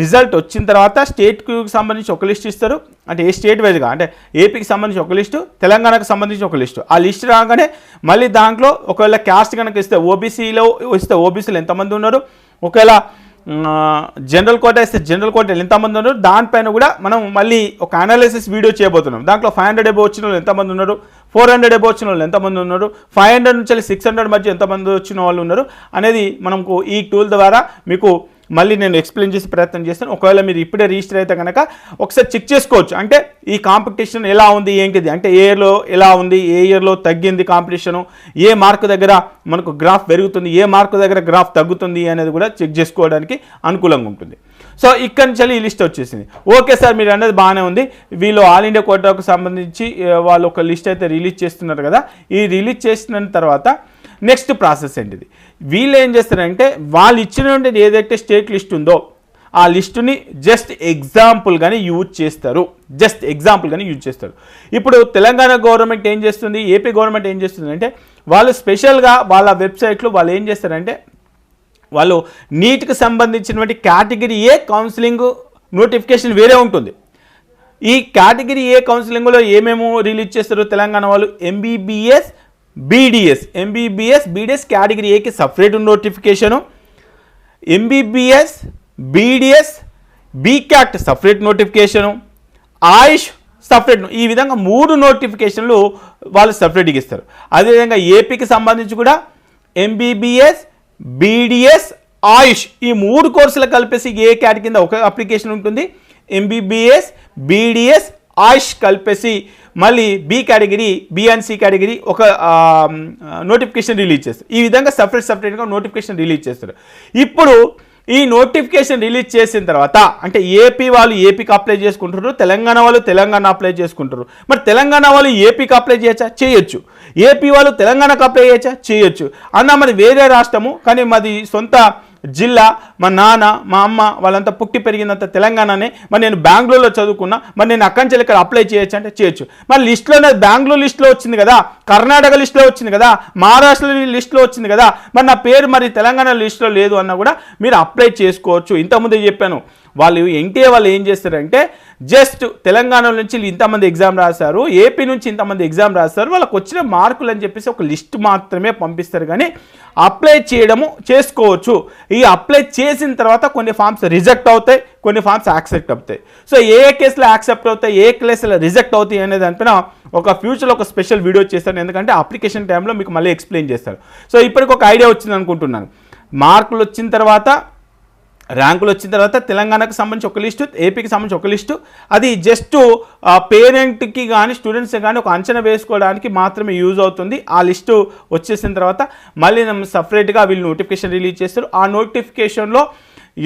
రిజల్ట్ వచ్చిన తర్వాత స్టేట్కి సంబంధించి ఒక లిస్ట్ ఇస్తారు, అంటే ఏ స్టేట్ వైజ్గా, అంటే ఏపీకి సంబంధించి ఒక లిస్టు, తెలంగాణకు సంబంధించి ఒక లిస్టు. ఆ లిస్ట్ రాగానే మళ్ళీ దాంట్లో ఒకవేళ క్యాస్ట్ కనుక ఇస్తే ఓబీసీలో ఎంతమంది ఉన్నారు, ఒకవేళ జనరల్ కోటా ఇస్తే జనరల్ కోటాలు ఎంతమంది ఉన్నారు, దానిపైన కూడా మనం మళ్ళీ ఒక అనాలిసిస్ వీడియో చేయబోతున్నాం. దాంట్లో 500 అబోవ్ వచ్చిన వాళ్ళు ఎంతమంది ఉన్నారు, 400 అబోవ్ వచ్చిన వాళ్ళు ఎంతమంది ఉన్నారు, 500 నుంచి 600 మధ్య ఎంతమంది వచ్చిన వాళ్ళు ఉన్నారు అనేది మనకు ఈ టూల్ ద్వారా మీకు మళ్ళీ నేను ఎక్స్ప్లెయిన్ చేసే ప్రయత్నం చేస్తాను. ఒకవేళ మీరు ఇప్పుడే రిజిస్టర్ అయితే కనుక ఒకసారి చెక్ చేసుకోవచ్చు, అంటే ఈ కాంపిటీషన్ ఎలా ఉంది ఏంటిది, అంటే ఏ ఇయర్లో ఎలా ఉంది, ఏ ఇయర్లో తగ్గింది కాంపిటీషను, ఏ మార్కు దగ్గర మనకు గ్రాఫ్ పెరుగుతుంది, ఏ మార్కు దగ్గర గ్రాఫ్ తగ్గుతుంది అనేది కూడా చెక్ చేసుకోవడానికి అనుకూలంగా ఉంటుంది. సో ఇక్కడి నుంచి ఈ లిస్ట్ వచ్చేసింది. ఓకే సార్, మీరు అనేది బాగానే ఉంది. వీళ్ళు ఆల్ ఇండియా కోటాకు సంబంధించి వాళ్ళు ఒక లిస్ట్ అయితే రిలీజ్ చేస్తున్నారు కదా. ఈ రిలీజ్ చేసిన తర్వాత నెక్స్ట్ ప్రాసెస్ ఏంటిది, వీళ్ళు ఏం చేస్తారంటే వాళ్ళు ఇచ్చినటువంటి ఏదైతే స్టేట్ లిస్ట్ ఉందో ఆ లిస్టుని జస్ట్ ఎగ్జాంపుల్గానే యూజ్ చేస్తారు. ఇప్పుడు తెలంగాణ గవర్నమెంట్ ఏం చేస్తుంది, ఏపీ గవర్నమెంట్ ఏం చేస్తుంది అంటే వాళ్ళు స్పెషల్గా వాళ్ళ వెబ్సైట్లో వాళ్ళు ఏం చేస్తారంటే వాళ్ళు నీట్కి సంబంధించినటువంటి కేటగిరీ ఏ కౌన్సిలింగ్ నోటిఫికేషన్ వేరే ఉంటుంది. ఈ కేటగిరీ ఏ కౌన్సిలింగ్లో ఏమేమో రిలీజ్ చేస్తారు తెలంగాణ వాళ్ళు, ఎంబీబీఎస్ బీడీఎస్ కేటగిరీ ఏకి separate notification, MBBS BDS B cat separate notification, AYUSH separate, ఈ విధంగా 3 నోటిఫికేషన్లు వాళ్ళు సపరేట్గా ఇస్తారు. అదేవిధంగా ఏపీకి సంబంధించి కూడా ఎంబీబీఎస్ బీడీఎస్ ఆయుష్ ఈ 3 కోర్సులు కలిపేసి ఏ కేటగిరీ కింద ఒక అప్లికేషన్ ఉంటుంది, ఎంబీబీఎస్ బీడీఎస్ ఆయుష్ కలిపేసి మళ్ళీ B category B and C category ఒక నోటిఫికేషన్ రిలీజ్ చేస్తారు. ఈ విధంగా సపరేట్గా నోటిఫికేషన్ రిలీజ్ చేస్తారు. ఇప్పుడు ఈ నోటిఫికేషన్ రిలీజ్ చేసిన తర్వాత అంటే ఏపీ వాళ్ళు ఏపీకి అప్లై చేసుకుంటారు, తెలంగాణ వాళ్ళు తెలంగాణ అప్లై చేసుకుంటారు. మరి తెలంగాణ వాళ్ళు ఏపీకి అప్లై చేయొచ్చా? చేయొచ్చు. ఏపీ వాళ్ళు తెలంగాణకు అప్లై చేయొచ్చా? చేయొచ్చు. అన్న మరి వేరే రాష్ట్రము, కానీ మాది సొంత జిల్లా, మా నాన్న మా అమ్మ వాళ్ళంతా పుట్టి పెరిగినంత తెలంగాణనే, మరి నేను బెంగళూరులో చదువుకున్నా, మరి నేను అక్కడి నుంచి ఇక్కడ అప్లై చేయొచ్చు అంటే చేయొచ్చు. మరి లిస్టులో బెంగళూరు లిస్టులో వచ్చింది కదా, కర్ణాటక లిస్టులో వచ్చింది కదా, మహారాష్ట్ర లిస్టులో వచ్చింది కదా, మరి నా పేరు మరి తెలంగాణ లిస్టులో లేదు అన్నా కూడా మీరు అప్లై చేసుకోవచ్చు. ఇంతకుముందే చెప్పాను, వాళ్ళు ఎన్టీఏ వాళ్ళు ఏం చేస్తారంటే జస్ట్ తెలంగాణ నుంచి ఇంతమంది ఎగ్జామ్ రాశారు, ఏపీ నుంచి ఇంతమంది ఎగ్జామ్ రాస్తారు, వాళ్ళకి వచ్చిన మార్కులు అని చెప్పేసి ఒక లిస్ట్ మాత్రమే పంపిస్తారు. కానీ అప్లై చేయడము చేసుకోవచ్చు. ఈ అప్లై చేసిన తర్వాత కొన్ని ఫామ్స్ రిజెక్ట్ అవుతాయి, కొన్ని ఫామ్స్ యాక్సెప్ట్ అవుతాయి. సో ఏ కేసులో యాక్సెప్ట్ అవుతాయి, ఏ కేసులో రిజెక్ట్ అవుతాయి అనే దానిపైన ఒక ఫ్యూచర్లో ఒక స్పెషల్ వీడియో చేస్తాను, ఎందుకంటే అప్లికేషన్ టైంలో మీకు మళ్ళీ ఎక్స్ప్లెయిన్ చేస్తారు. సో ఇప్పటికి ఒక ఐడియా వచ్చింది అనుకుంటున్నాను. మార్కులు వచ్చిన తర్వాత, ర్యాంకులు వచ్చిన తర్వాత తెలంగాణకు సంబంధించి ఒక లిస్టు, ఏపీకి సంబంధించి ఒక లిస్టు, అది జస్ట్ పేరెంట్కి కానీ స్టూడెంట్స్ కానీ ఒక అంచనా వేసుకోవడానికి మాత్రమే యూజ్ అవుతుంది. ఆ లిస్టు వచ్చేసిన తర్వాత మళ్ళీ సపరేట్గా వీళ్ళు నోటిఫికేషన్ రిలీజ్ చేస్తారు. ఆ నోటిఫికేషన్లో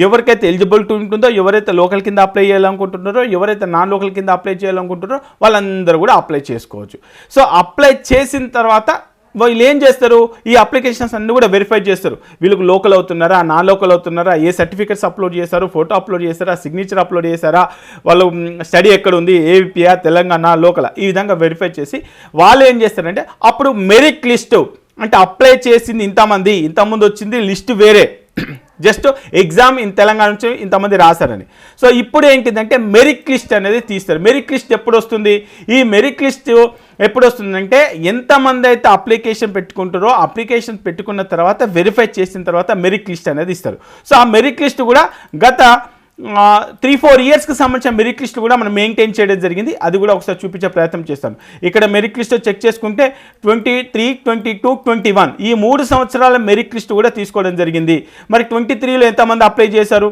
ఎవరికైతే ఎలిజిబిలిటీ ఉంటుందో, ఎవరైతే లోకల్ కింద అప్లై చేయాలనుకుంటున్నారో, ఎవరైతే నాన్ లోకల్ కింద అప్లై చేయాలనుకుంటున్నారో వాళ్ళందరూ కూడా అప్లై చేసుకోవచ్చు. సో అప్లై చేసిన తర్వాత వీళ్ళు ఏం చేస్తారు, ఈ అప్లికేషన్స్ అన్నీ కూడా వెరిఫై చేస్తారు. వీళ్ళకి లోకల్ అవుతున్నారా, నాన్ లోకల్ అవుతున్నారా, ఏ సర్టిఫికేట్స్ అప్లోడ్ చేశారు, ఫోటో అప్లోడ్ చేశారా, సిగ్నేచర్ అప్లోడ్ చేశారా, వాళ్ళు స్టడీ ఎక్కడ ఉంది, ఏపీఆ తెలంగాణ లోకల్, ఈ విధంగా వెరిఫై చేసి వాళ్ళు ఏం చేస్తారంటే అప్పుడు మెరిట్ లిస్టు, అంటే అప్లై చేసింది ఇంతమంది, ఇంతకుముందు వచ్చింది లిస్టు వేరే, జస్ట్ ఎగ్జామ్ తెలంగాణ నుంచి ఇంతమంది రాశారని. సో ఇప్పుడు ఏంటిదంటే మెరిట్ లిస్ట్ అనేది తీస్తారు. మెరిట్ లిస్ట్ ఎప్పుడు వస్తుంది, ఈ మెరిట్ లిస్ట్ ఎప్పుడు వస్తుందంటే ఎంతమంది అయితే అప్లికేషన్ పెట్టుకుంటారో అప్లికేషన్ పెట్టుకున్న తర్వాత వెరిఫై చేసిన తర్వాత మెరిట్ లిస్ట్ అనేది ఇస్తారు. సో ఆ మెరిట్ లిస్ట్ కూడా గత 3-4 ఇయర్స్కి సంబంధించిన మెరిట్ లిస్ట్ కూడా మనం మెయింటైన్ చేయడం జరిగింది. అది కూడా ఒకసారి చూపించే ప్రయత్నం చేస్తాను. ఇక్కడ మెరిట్ లిస్ట్ చెక్ చేసుకుంటే 23, 22, 21 ఈ 3 సంవత్సరాల మెరిట్ లిస్ట్ కూడా తీసుకోవడం జరిగింది. మరి 23లో ఎంతమంది అప్లై చేశారు,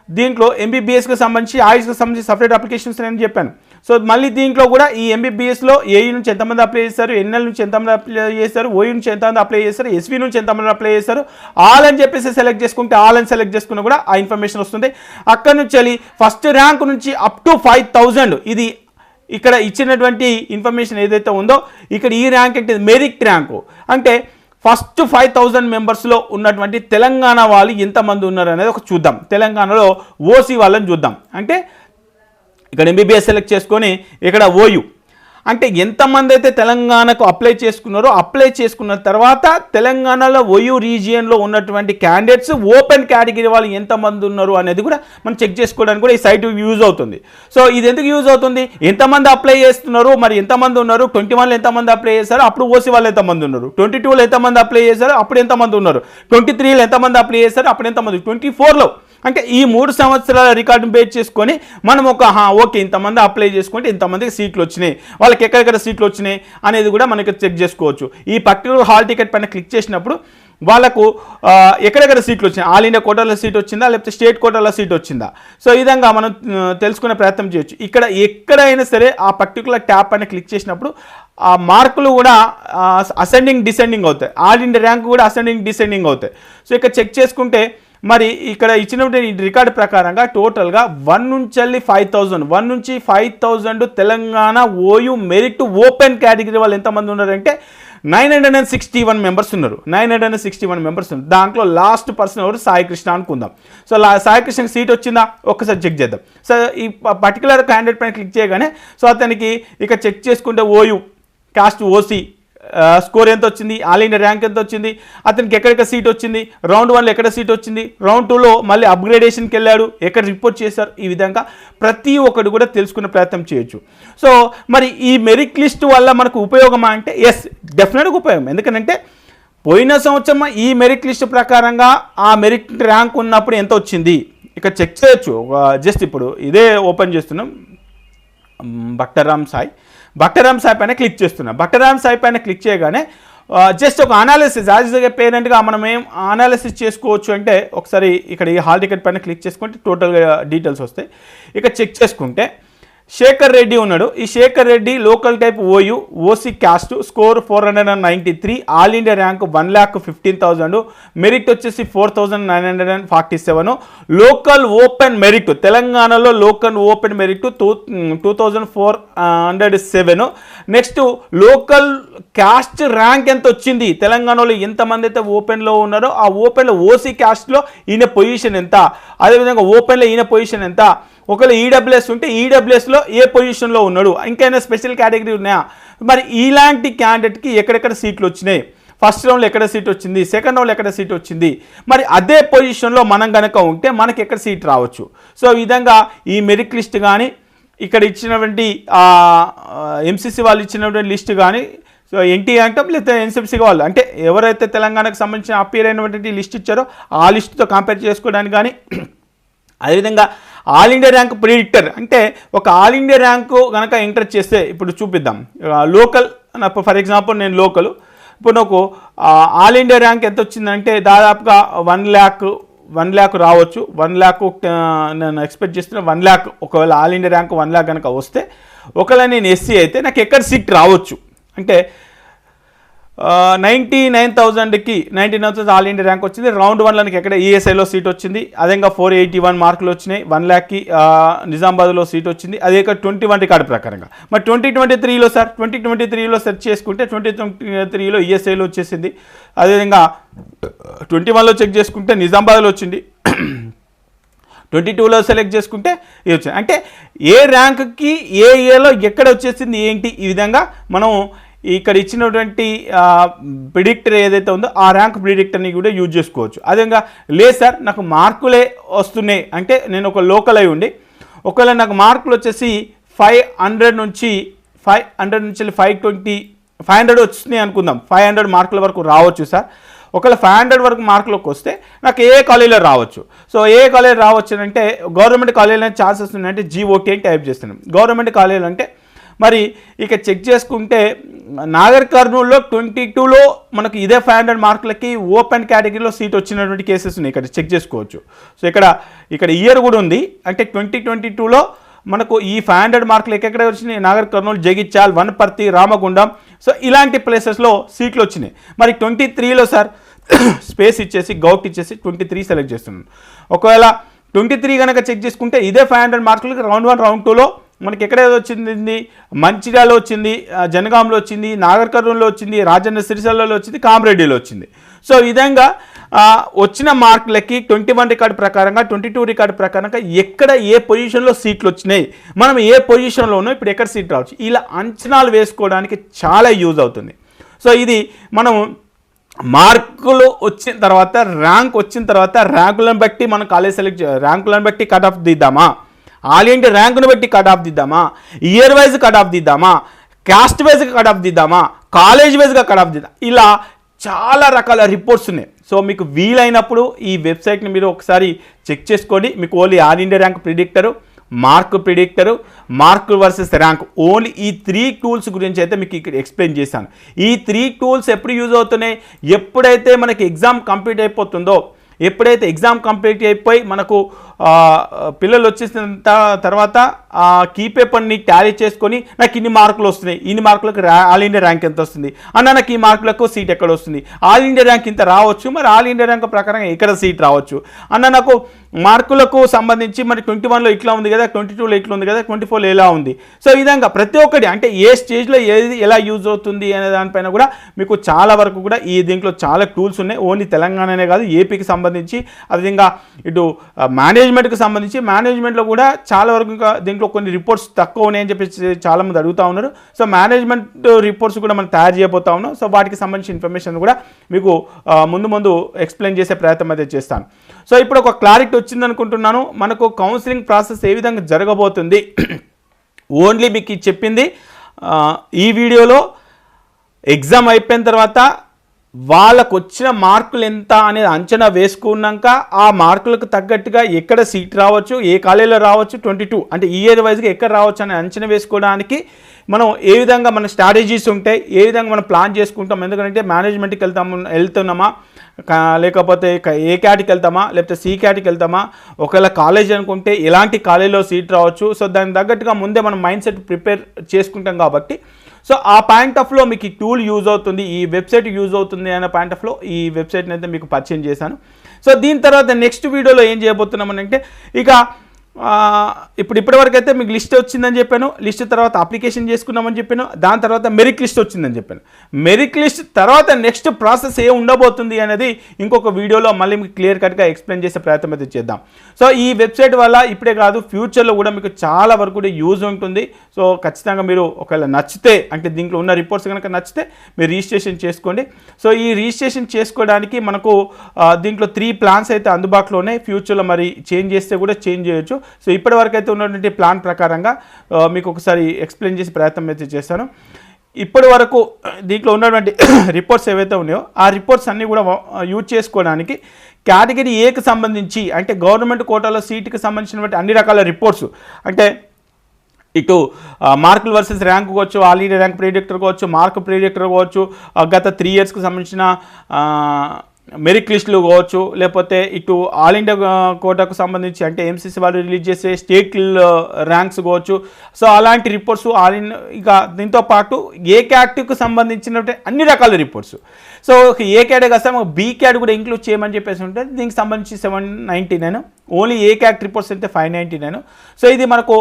దీంట్లో ఎంబీబీఎస్కి సంబంధించి ఆయుష్కి సంబంధించి సపరేట్ అప్లికేషన్స్ అని చెప్పాను. సో మళ్ళీ దీంట్లో కూడా ఈ ఎంబీబీఎస్లో ఏఈ నుంచి ఎంతమంది అప్లై చేస్తారు, ఎన్ఎల్ నుంచి ఎంతమంది అప్లై చేస్తారు, ఓఈ నుంచి ఎంతమంది అప్లై చేస్తారు, ఎస్వీ నుంచి ఎంతమంది అప్లై చేస్తారు, ఆల్ అని చెప్పేసి సెలెక్ట్ చేసుకుంటే ఆల్ అని సెలెక్ట్ చేసుకున్నా కూడా ఆ ఇన్ఫర్మేషన్ వస్తుంది. అక్కడ నుంచి ఫస్ట్ ర్యాంక్ నుంచి అప్ టు 5000 ఇది ఇక్కడ ఇచ్చినటువంటి ఇన్ఫర్మేషన్ ఏదైతే ఉందో ఇక్కడ ఈ ర్యాంక్ అంటే మెరిట్ ర్యాంకు. అంటే ఫస్ట్ 5000 మెంబర్స్లో ఉన్నటువంటి తెలంగాణ వాళ్ళు ఎంతమంది ఉన్నారు అనేది ఒక చూద్దాం. తెలంగాణలో ఓసీ వాళ్ళని చూద్దాం. అంటే ఇక్కడ ఎంబీబీఎస్ సెలెక్ట్ చేసుకొని ఇక్కడ ఓయూ అంటే ఎంతమంది అయితే తెలంగాణకు అప్లై చేసుకున్నారో అప్లై చేసుకున్న తర్వాత తెలంగాణలో ఓయూ రీజియన్లో ఉన్నటువంటి క్యాండిడేట్స్ ఓపెన్ కేటగిరీ వాళ్ళు ఎంతమంది ఉన్నారు అనేది కూడా మనం చెక్ చేసుకోవడానికి కూడా ఈ సైట్ యూజ్ అవుతుంది. సో ఇది ఎందుకు యూజ్ అవుతుంది, ఎంతమంది అప్లై చేస్తున్నారు, మరి ఎంతమంది ఉన్నారు, 21లో ఎంతమంది అప్లై చేశారు, అప్పుడు ఓసీ వాళ్ళు ఎంతమంది ఉన్నారు, 22లో ఎంతమంది అప్లై చేశారు, అప్పుడు ఎంతమంది ఉన్నారు, 23లో ఎంతమంది అప్లై చేశారు, అప్పుడు ఎంతమంది, 24లో అంటే ఈ 3 సంవత్సరాల రికార్డును బేస్ చేసుకొని మనం ఒక ఓకే ఇంతమంది అప్లై చేసుకుంటే ఇంతమందికి సీట్లు వచ్చినాయి, వాళ్ళకి ఎక్కడెక్కడ సీట్లు వచ్చినాయి అనేది కూడా మనకి చెక్ చేసుకోవచ్చు. ఈ పర్టికులర్ హాల్ టికెట్ పైన క్లిక్ చేసినప్పుడు వాళ్ళకు ఎక్కడెక్కడ సీట్లు వచ్చినాయి, ఆల్ ఇండియా కోటాలో సీట్ వచ్చిందా లేకపోతే స్టేట్ కోటాలో సీట్ వచ్చిందా, సో ఈ విధంగా మనం తెలుసుకునే ప్రయత్నం చేయొచ్చు. ఇక్కడ ఎక్కడైనా సరే ఆ పర్టికులర్ ట్యాప్ పైన క్లిక్ చేసినప్పుడు ఆ మార్కులు కూడా అసెండింగ్ డిసెండింగ్ అవుతాయి, ఆల్ ఇండియా ర్యాంక్ కూడా అసెండింగ్ డిసెండింగ్ అవుతాయి. సో ఇక్కడ చెక్ చేసుకుంటే మరి ఇక్కడ ఇచ్చినటువంటి రికార్డు ప్రకారంగా టోటల్గా 1 నుంచి 5000 Telangana OU merit open category వాళ్ళు ఎంతమంది ఉన్నారంటే 961 మెంబర్స్ ఉన్నారు. 961 మెంబర్స్ ఉన్నారు. దాంట్లో లాస్ట్ పర్సన్ ఎవరు, సాయి కృష్ణ అనుకుందాం. సో సాయి కృష్ణకి సీట్ వచ్చిందా ఒక్కసారి చెక్ చేద్దాం. సో ఈ పర్టికులర్ క్యాండిడేట్ పైన క్లిక్ చేయగానే సో అతనికి ఇక చెక్ చేసుకుంటే ఓయూ కాస్ట్ ఓసీ స్కోర్ ఎంత వచ్చింది, ఆల్ ఇండియా ర్యాంక్ ఎంత వచ్చింది, అతనికి ఎక్కడెక్కడ సీట్ వచ్చింది, రౌండ్ 1లో ఎక్కడ సీట్ వచ్చింది, రౌండ్ 2లో మళ్ళీ అప్గ్రేడేషన్కి వెళ్ళాడు, ఎక్కడ రిపోర్ట్ చేశారు, ఈ విధంగా ప్రతి ఒక్కటి కూడా తెలుసుకునే ప్రయత్నం చేయొచ్చు. సో మరి ఈ మెరిట్ లిస్ట్ వల్ల మనకు ఉపయోగమా అంటే ఎస్ డెఫినెట్గా ఉపయోగం. ఎందుకంటే పోయిన సంవత్సరం ఈ మెరిట్ లిస్ట్ ప్రకారంగా ఆ మెరిట్ ర్యాంక్ ఉన్నప్పుడు ఎంత వచ్చింది ఇక్కడ చెక్ చేయొచ్చు. జస్ట్ ఇప్పుడు ఇదే ఓపెన్ చేస్తున్నాం, భక్తరామ్ సాయి పైన క్లిక్ చేస్తున్నాం. భక్తరామ్ సాయి పైన క్లిక్ చేయగానే జస్ట్ ఒక అనాలిసిస్ యాజ్ పేరెంట్గా మనం ఏం అనాలిసిస్ చేసుకోవచ్చు అంటే ఒకసారి ఇక్కడ ఈ హాల్ టికెట్ పైన క్లిక్ చేసుకుంటే టోటల్గా డీటెయిల్స్ వస్తాయి. ఇక చెక్ చేసుకుంటే శేఖర్ రెడ్డి ఉన్నాడు. ఈ Shekhar Reddy local type OU OC caste score 493, all India rank 1,15,000, merit వచ్చేసి 4,947, లోకల్ ఓపెన్ మెరిట్ తెలంగాణలో local open merit 2,407. Next local caste rank ఎంత వచ్చింది, తెలంగాణలో ఎంతమంది అయితే ఓపెన్లో ఉన్నారో ఆ ఓపెన్లో ఓసీ క్యాస్ట్లో ఈయన పొజిషన్ ఎంత, అదేవిధంగా ఓపెన్లో ఈయన పొజిషన్ ఎంత, ఒకవేళ ఈడబ్ల్యూఎస్ ఉంటే ఈడబ్ల్యూఎస్లో ఏ పొజిషన్లో ఉన్నాడు, ఇంకైనా స్పెషల్ కేటగిరీ ఉన్నాయా, మరి ఇలాంటి క్యాండిడేట్కి ఎక్కడెక్కడ సీట్లు వచ్చినాయి, ఫస్ట్ రౌండ్లో ఎక్కడ సీట్ వచ్చింది, సెకండ్ రౌండ్లో ఎక్కడ సీట్ వచ్చింది, మరి అదే పొజిషన్లో మనం కనుక ఉంటే మనకి ఎక్కడ సీట్ రావచ్చు. సో ఈ విధంగా ఈ మెరిట్ లిస్ట్ కానీ ఇక్కడ ఇచ్చినటువంటి ఎంసీసీ వాళ్ళు ఇచ్చినటువంటి లిస్ట్ కానీ సో ఎన్టీ అంటాం లేకపోతే ఎన్సీసీ వాళ్ళు అంటే ఎవరైతే తెలంగాణకు సంబంధించిన అపీర్ అయినటువంటి లిస్ట్ ఇచ్చారో ఆ లిస్టుతో కంపేర్ చేసుకోవడానికి కానీ, అదేవిధంగా ఆల్ ఇండియా ర్యాంక్ ప్రిడిక్టర్ అంటే ఒక ఆల్ ఇండియా ర్యాంకు కనుక ఎంటర్ చేస్తే ఇప్పుడు చూపిద్దాం. లోకల్ ఫర్ ఎగ్జాంపుల్ నేను లోకల్ ఇప్పుడు నాకు ఆల్ ఇండియా ర్యాంక్ ఎంత వచ్చిందంటే దాదాపుగా 1 lakh రావచ్చు. 1 lakh నేను ఎక్స్పెక్ట్ చేస్తున్నా 1 lakh ఒకవేళ ఆల్ ఇండియా ర్యాంక్ 1 lakh కనుక వస్తే ఒకవేళ నేను ఎస్సీ అయితే నాకు ఎక్కడ సీట్ రావచ్చు అంటే 99,000కి 99,000 ఆల్ ఇండియా ర్యాంక్ వచ్చింది. రౌండ్ 1లో నాకు ఎక్కడ ఈఎస్ఐలో సీట్ వచ్చింది, అదేవిధంగా 481 మార్కులు వచ్చినాయి, 1 lakhకి నిజామాబాద్లో సీట్ వచ్చింది, అదే 21 రికార్డు ప్రకారంగా. మరి 2023లో సార్ 2023లో సెర్చ్ చేసుకుంటే 2023లో ఈఎస్ఐలో వచ్చేసింది, అదేవిధంగా 21లో చెక్ చేసుకుంటే నిజామాబాద్లో వచ్చింది, 22లో సెలెక్ట్ చేసుకుంటే ఇది వచ్చింది. అంటే ఏ ర్యాంక్కి ఏ ఇయర్లో ఎక్కడ వచ్చేసింది ఏంటి, ఈ విధంగా మనం ఇక్కడ ఇచ్చినటువంటి ప్రిడిక్టర్ ఏదైతే ఉందో ఆ ర్యాంక్ ప్రిడిక్టర్ని కూడా యూజ్ చేసుకోవచ్చు. అదేవిధంగా లేదు సార్ నాకు మార్కులే వస్తున్నాయి అంటే నేను ఒక లోకల్ అయి ఉండి ఒకవేళ నాకు మార్కులు వచ్చేసి 500 నుంచి 500 వచ్చినాయి అనుకుందాం, 500 మార్కుల వరకు రావచ్చు సార్. ఒకవేళ 500 వరకు మార్కులకు వస్తే నాకు ఏ కాలేజీలో రావచ్చు. సో ఏ కాలేజ్ రావచ్చు అంటే గవర్నమెంట్ కాలేజీలో ఛాన్సెస్ ఉన్నాయంటే జీఓటీ అని టైప్ చేస్తున్నాం. గవర్నమెంట్ కాలేజీలు అంటే మరి ఇక చెక్ చేసుకుంటే నాగర్ కర్నూలులో 22లో మనకు ఇదే 500 మార్కులకి ఓపెన్ కేటగిరీలో సీట్ వచ్చినటువంటి కేసెస్ ఉన్నాయి, ఇక్కడ చెక్ చేసుకోవచ్చు. సో ఇక్కడ ఇయర్ కూడా ఉంది అంటే 2022లో మనకు ఈ 500 మార్కులు ఎక్కడ వచ్చినాయి, నాగర్ కర్నూలు, జగిత్యాల్, వనపర్తి, రామగుండం. సో ఇలాంటి ప్లేసెస్లో సీట్లు వచ్చినాయి. మరి 23లో సార్ స్పేస్ ఇచ్చేసి గౌట్ ఇచ్చేసి 23 సెలెక్ట్ చేస్తున్నాను. ఒకవేళ 23 కనుక చెక్ చేసుకుంటే ఇదే 500 మార్కులకి రౌండ్ 1 రౌండ్ 2లో మనకి ఎక్కడ వచ్చింది, మంచిర్యాలలో వచ్చింది, జనగాంలో వచ్చింది, నాగర్ కర్నూలులో వచ్చింది, రాజన్న సిరిసిల్లలో వచ్చింది, కామారెడ్డిలో వచ్చింది. సో ఈ విధంగా వచ్చిన మార్కులకి 21 రికార్డు ప్రకారంగా 22 రికార్డు ప్రకారంగా ఎక్కడ ఏ పొజిషన్లో సీట్లు వచ్చినాయి, మనం ఏ పొజిషన్లో ఉన్నాం, ఇప్పుడు ఎక్కడ సీట్ రావచ్చు, ఇలా అంచనాలు వేసుకోవడానికి చాలా యూజ్ అవుతుంది. సో ఇది మనం మార్కులు వచ్చిన తర్వాత ర్యాంక్ వచ్చిన తర్వాత ర్యాంకులను బట్టి మనం కాలేజ్ సెలెక్ట్ ర్యాంకులను బట్టి కట్ ఆఫ్ దిద్దామా, ఆల్ ఇండియా ర్యాంకును బట్టి కట్ ఆఫ్ దిద్దామా, ఇయర్ వైజ్ కట్ ఆఫ్ దిద్దామా, క్యాస్ట్ వైజ్గా కట్ ఆఫ్ దిద్దామా, కాలేజ్ వైజ్గా కట్ ఆఫ్ దిద్దామా, ఇలా చాలా రకాల రిపోర్ట్స్ ఉన్నాయి. సో మీకు వీలైనప్పుడు ఈ వెబ్సైట్ని మీరు ఒకసారి చెక్ చేసుకోండి. మీకు only all India rank predictor, mark predictor, mark versus rank, only ఈ 3 టూల్స్ గురించి అయితే మీకు ఇక్కడ ఎక్స్ప్లెయిన్ చేశాను. ఈ 3 టూల్స్ ఎప్పుడు యూజ్ అవుతున్నాయి, ఎప్పుడైతే మనకి ఎగ్జామ్ కంప్లీట్ అయిపోతుందో, ఎప్పుడైతే ఎగ్జామ్ కంప్లీట్ అయిపోయి మనకు పిల్లలు వచ్చేసిన తర్వాత కీ పేపర్ని టాలీ చేసుకొని నాకు ఇన్ని మార్కులు వస్తున్నాయి, ఇన్ని మార్కులకు ఆల్ ఇండియా ర్యాంక్ ఎంత వస్తుంది అన్న, నాకు ఈ మార్కులకు సీట్ ఎక్కడ వస్తుంది, ఆల్ ఇండియా ర్యాంక్ ఇంత రావచ్చు, మరి ఆల్ ఇండియా ర్యాంక్ ప్రకారంగా ఎక్కడ సీట్ రావచ్చు అన్న, నాకు మార్కులకు సంబంధించి మరి 21లో ఇట్లా ఉంది కదా, 22లో ఇట్లా ఉంది కదా, 24లో ఎలా ఉంది. సో ఈ విధంగా ప్రతి ఒక్కటి అంటే ఏ స్టేజ్లో ఏది ఎలా యూజ్ అవుతుంది అనే దానిపైన కూడా మీకు చాలా వరకు కూడా ఈ దీంట్లో చాలా టూల్స్ ఉన్నాయి. ఓన్లీ తెలంగాణనే కాదు, ఏపీకి సంబంధించి, అదేవిధంగా ఇటు మేనేజ్మెంట్కి సంబంధించి, మేనేజ్మెంట్లో కూడా చాలా వరకు ఇంకా దీంట్లో కొన్ని రిపోర్ట్స్ తక్కువ ఉన్నాయని చెప్పేసి చాలామంది అడుగుతూ ఉన్నారు. సో మేనేజ్మెంట్ రిపోర్ట్స్ కూడా మనం తయారు చేయబోతా ఉన్నాం. సో వాటికి సంబంధించిన ఇన్ఫర్మేషన్ కూడా మీకు ముందు ఎక్స్ప్లెయిన్ చేసే ప్రయత్నం అయితే చేస్తాను. సో ఇప్పుడు ఒక క్లారిటీ వచ్చిందనుకుంటున్నాను. మనకు కౌన్సిలింగ్ ప్రాసెస్ ఏ విధంగా జరగబోతుంది, ఓన్లీ మీకు చెప్పింది ఈ వీడియోలో. ఎగ్జామ్ అయిపోయిన తర్వాత వాళ్ళకు వచ్చిన మార్కులు ఎంత అనేది అంచనా వేసుకున్నాక ఆ మార్కులకు తగ్గట్టుగా ఎక్కడ సీట్ రావచ్చు, ఏ కాలేజీలో రావచ్చు, 22 అంటే ఇయర్ వైజ్గా ఎక్కడ రావచ్చు అని అంచనా వేసుకోవడానికి మనం ఏ విధంగా మన స్ట్రాటజీస్ ఉంటాయి, ఏ విధంగా మనం ప్లాన్ చేసుకుంటాం. ఎందుకంటే మేనేజ్మెంట్కి వెళ్తున్నామా, లేకపోతే ఏ క్యాట్కి వెళ్తామా, లేకపోతే సి క్యాట్కి వెళ్తామా, ఒకవేళ కాలేజ్ అనుకుంటే ఎలాంటి కాలేజీలో సీట్ రావచ్చు. సో దానికి తగ్గట్టుగా ముందే మనం మైండ్ సెట్ ప్రిపేర్ చేసుకుంటాం కాబట్టి, సో ఆ పాయింట్ ఆఫ్లో మీకు ఈ టూల్ యూజ్ అవుతుంది, ఈ వెబ్సైట్ యూజ్ అవుతుంది అనే పాయింట్ ఆఫ్లో ఈ వెబ్సైట్ని అయితే మీకు పరిచయం చేశాను. సో దీని తర్వాత నెక్స్ట్ వీడియోలో ఏం చేయబోతున్నామనంటే, ఇక ఇప్పటివరకు అయితే మీకు లిస్ట్ వచ్చిందని చెప్పాను, లిస్ట్ తర్వాత అప్లికేషన్ చేసుకున్నామని చెప్పాను, దాని తర్వాత మెరిట్ లిస్ట్ వచ్చిందని చెప్పాను. మెరిట్ లిస్ట్ తర్వాత నెక్స్ట్ ప్రాసెస్ ఏ ఉండబోతుంది అనేది ఇంకొక వీడియోలో మళ్ళీ మీకు క్లియర్ కట్గా ఎక్స్ప్లెయిన్ చేసే ప్రయత్నం అయితే చేద్దాం. సో ఈ వెబ్సైట్ వల్ల ఇప్పుడే కాదు ఫ్యూచర్లో కూడా మీకు చాలా వరకు కూడా యూజ్ ఉంటుంది. సో ఖచ్చితంగా మీరు ఒకవేళ నచ్చితే, అంటే దీంట్లో ఉన్న రిపోర్ట్స్ కనుక నచ్చితే మీరు రిజిస్ట్రేషన్ చేసుకోండి. సో ఈ రిజిస్ట్రేషన్ చేసుకోవడానికి మనకు దీంట్లో 3 ప్లాన్స్ అయితే అందుబాటులో ఉన్నాయి. ఫ్యూచర్లో మరి చేంజ్ చేస్తే కూడా చేంజ్ చేయొచ్చు. సో ఇప్పటివరకు అయితే ఉన్నటువంటి ప్లాన్ ప్రకారంగా మీకు ఒకసారి ఎక్స్ప్లెయిన్ చేసే ప్రయత్నం అయితే చేస్తాను. ఇప్పటి వరకు దీంట్లో ఉన్నటువంటి రిపోర్ట్స్ ఏవైతే ఉన్నాయో ఆ రిపోర్ట్స్ అన్నీ కూడా యూజ్ చేసుకోవడానికి కేటగిరీ ఏకి సంబంధించి, అంటే గవర్నమెంట్ కోటాలో సీటుకి సంబంధించినటువంటి అన్ని రకాల రిపోర్ట్స్, అంటే ఇటు మార్కులు వర్సెస్ ర్యాంక్ కావచ్చు, ఆల్ ఇండియా ర్యాంక్ ప్రిడిక్టర్ కావచ్చు, మార్క్ ప్రిడిక్టర్ కావచ్చు, గత 3 ఇయర్స్కి సంబంధించిన మెరిట్ లిస్టులు కావచ్చు, లేకపోతే ఇటు ఆల్ ఇండియా కోటాకు సంబంధించి అంటే ఎంసీసీ వాళ్ళు రిలీజ్ చేసే స్టేట్ ర్యాంక్స్ కావచ్చు. సో అలాంటి రిపోర్ట్స్ ఇక దీంతో పాటు ఏ క్యాట్కు సంబంధించిన అన్ని రకాల రిపోర్ట్స్. సో ఏ క్యాటే కాస్త బీ క్యాట్ కూడా ఇంక్లూడ్ చేయమని చెప్పేసి ఉంటుంది. దీనికి సంబంధించి 799, ఓన్లీ ఏ క్యాట్ రిపోర్ట్స్ అయితే 599. సో ఇది మనకు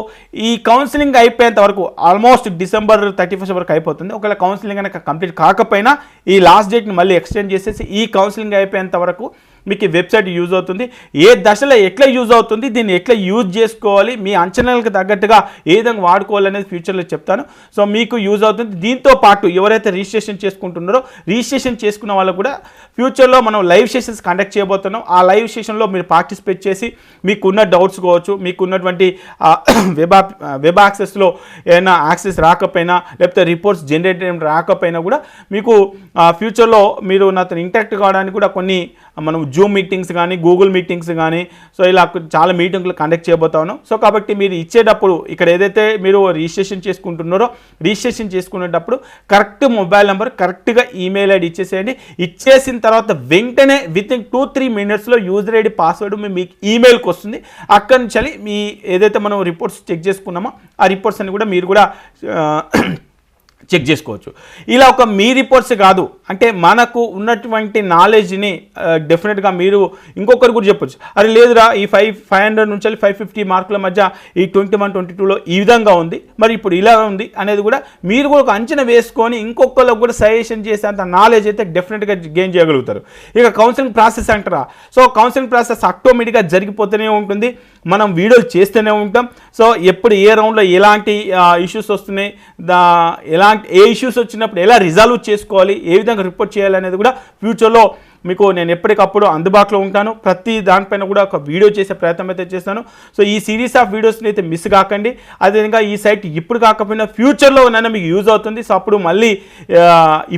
ఈ కౌన్సిలింగ్ అయిపోయేంత వరకు ఆల్మోస్ట్ December 31 వరకు అయిపోతుంది. ఒకవేళ కౌన్సిలింగ్ కనుక కంప్లీట్ కాకపోయినా ఈ లాస్ట్ డేట్ని మళ్ళీ ఎక్స్టెండ్ చేసేసి ఈ కౌన్సిలింగ్ అయిపోయేంత వరకు మీకు ఈ వెబ్సైట్ యూజ్ అవుతుంది. ఏ దశలో ఎట్లా యూజ్ అవుతుంది, దీన్ని ఎట్లా యూజ్ చేసుకోవాలి, మీ అంచనాలకు తగ్గట్టుగా ఏ విధంగా వాడుకోవాలనేది ఫ్యూచర్లో చెప్తాను. సో మీకు యూజ్ అవుతుంది. దీంతో పాటు ఎవరైతే రిజిస్ట్రేషన్ చేసుకుంటున్నారో రిజిస్ట్రేషన్ చేసుకున్న వాళ్ళకు కూడా ఫ్యూచర్లో మనం లైవ్ సెషన్స్ కండక్ట్ చేయబోతున్నాం. ఆ లైవ్ సెషన్లో మీరు పార్టిసిపేట్ చేసి మీకున్న డౌట్స్ కావచ్చు, మీకున్నటువంటి వెబ్ యాక్సెస్లో ఏమైనా యాక్సెస్ రాకపోయినా, లేకపోతే రిపోర్ట్స్ జనరేట్ రాకపోయినా కూడా మీకు ఫ్యూచర్లో మీరు నాతో ఇంటరాక్ట్ కావడానికి కూడా కొన్ని మనం జూమ్ మీటింగ్స్ కానీ గూగుల్ మీటింగ్స్ కానీ సో ఇలా చాలా మీటింగ్లు కండక్ట్ చేయబోతాను. సో కాబట్టి మీరు ఇచ్చేటప్పుడు ఇక్కడ ఏదైతే మీరు రిజిస్ట్రేషన్ చేసుకుంటున్నారో రిజిస్ట్రేషన్ చేసుకునేటప్పుడు కరెక్ట్ మొబైల్ నెంబర్ కరెక్ట్గా ఈమెయిల్ ఐడి ఇచ్చేసేయండి. ఇచ్చేసిన తర్వాత వెంటనే వితిన్ 2-3 మినిట్స్లో యూజర్ ఐడి పాస్వర్డ్ మీకు ఈమెయిల్కి వస్తుంది. అక్కడి నుంచి మీ ఏదైతే మనం రిపోర్ట్స్ చెక్ చేసుకున్నామో ఆ రిపోర్ట్స్ అన్ని కూడా మీరు కూడా చెక్ చేసుకోవచ్చు. ఇలా ఒక మీ రిపోర్ట్స్ కాదు, అంటే మనకు ఉన్నటువంటి నాలెడ్జ్ని డెఫినెట్గా మీరు ఇంకొకరు కూడా చెప్పొచ్చు, అరే లేదురా ఈ 500 నుంచి 550 మార్కుల మధ్య ఈ 21-22లో ఈ విధంగా ఉంది, మరి ఇప్పుడు ఇలా ఉంది అనేది కూడా మీరు కూడా ఒక అంచనా వేసుకొని ఇంకొకరికి కూడా సజెషన్ చేసేంత నాలెడ్జ్ అయితే డెఫినెట్గా గెయిన్ చేయగలుగుతారు. ఇక కౌన్సిలింగ్ ప్రాసెస్ అంటారా, సో కౌన్సిలింగ్ ప్రాసెస్ ఆటోమేటిక్గా జరిగిపోతూనే ఉంటుంది, మనం వీడియోలు చేస్తూనే ఉంటాం. సో ఎప్పుడు ఏ రౌండ్లో ఎలాంటి ఇష్యూస్ వస్తున్నాయి, ఏ ఇష్యూస్ వచ్చినప్పుడు ఎలా రిజాల్వ్ చేసుకోవాలి, ఏ విధంగా రిపోర్ట్ చేయాలి అనేది కూడా ఫ్యూచర్లో మీకు నేను ఎప్పటికప్పుడు అందుబాటులో ఉంటాను. ప్రతి దానిపైన కూడా ఒక వీడియో చేసే ప్రయత్నం అయితే చేస్తాను. సో ఈ సిరీస్ ఆఫ్ వీడియోస్ని అయితే మిస్ కాకండి. అదేవిధంగా ఈ సైట్ ఇప్పుడు కాకపోయినా ఫ్యూచర్లో నన్ను మీకు యూజ్ అవుతుంది. సో అప్పుడు మళ్ళీ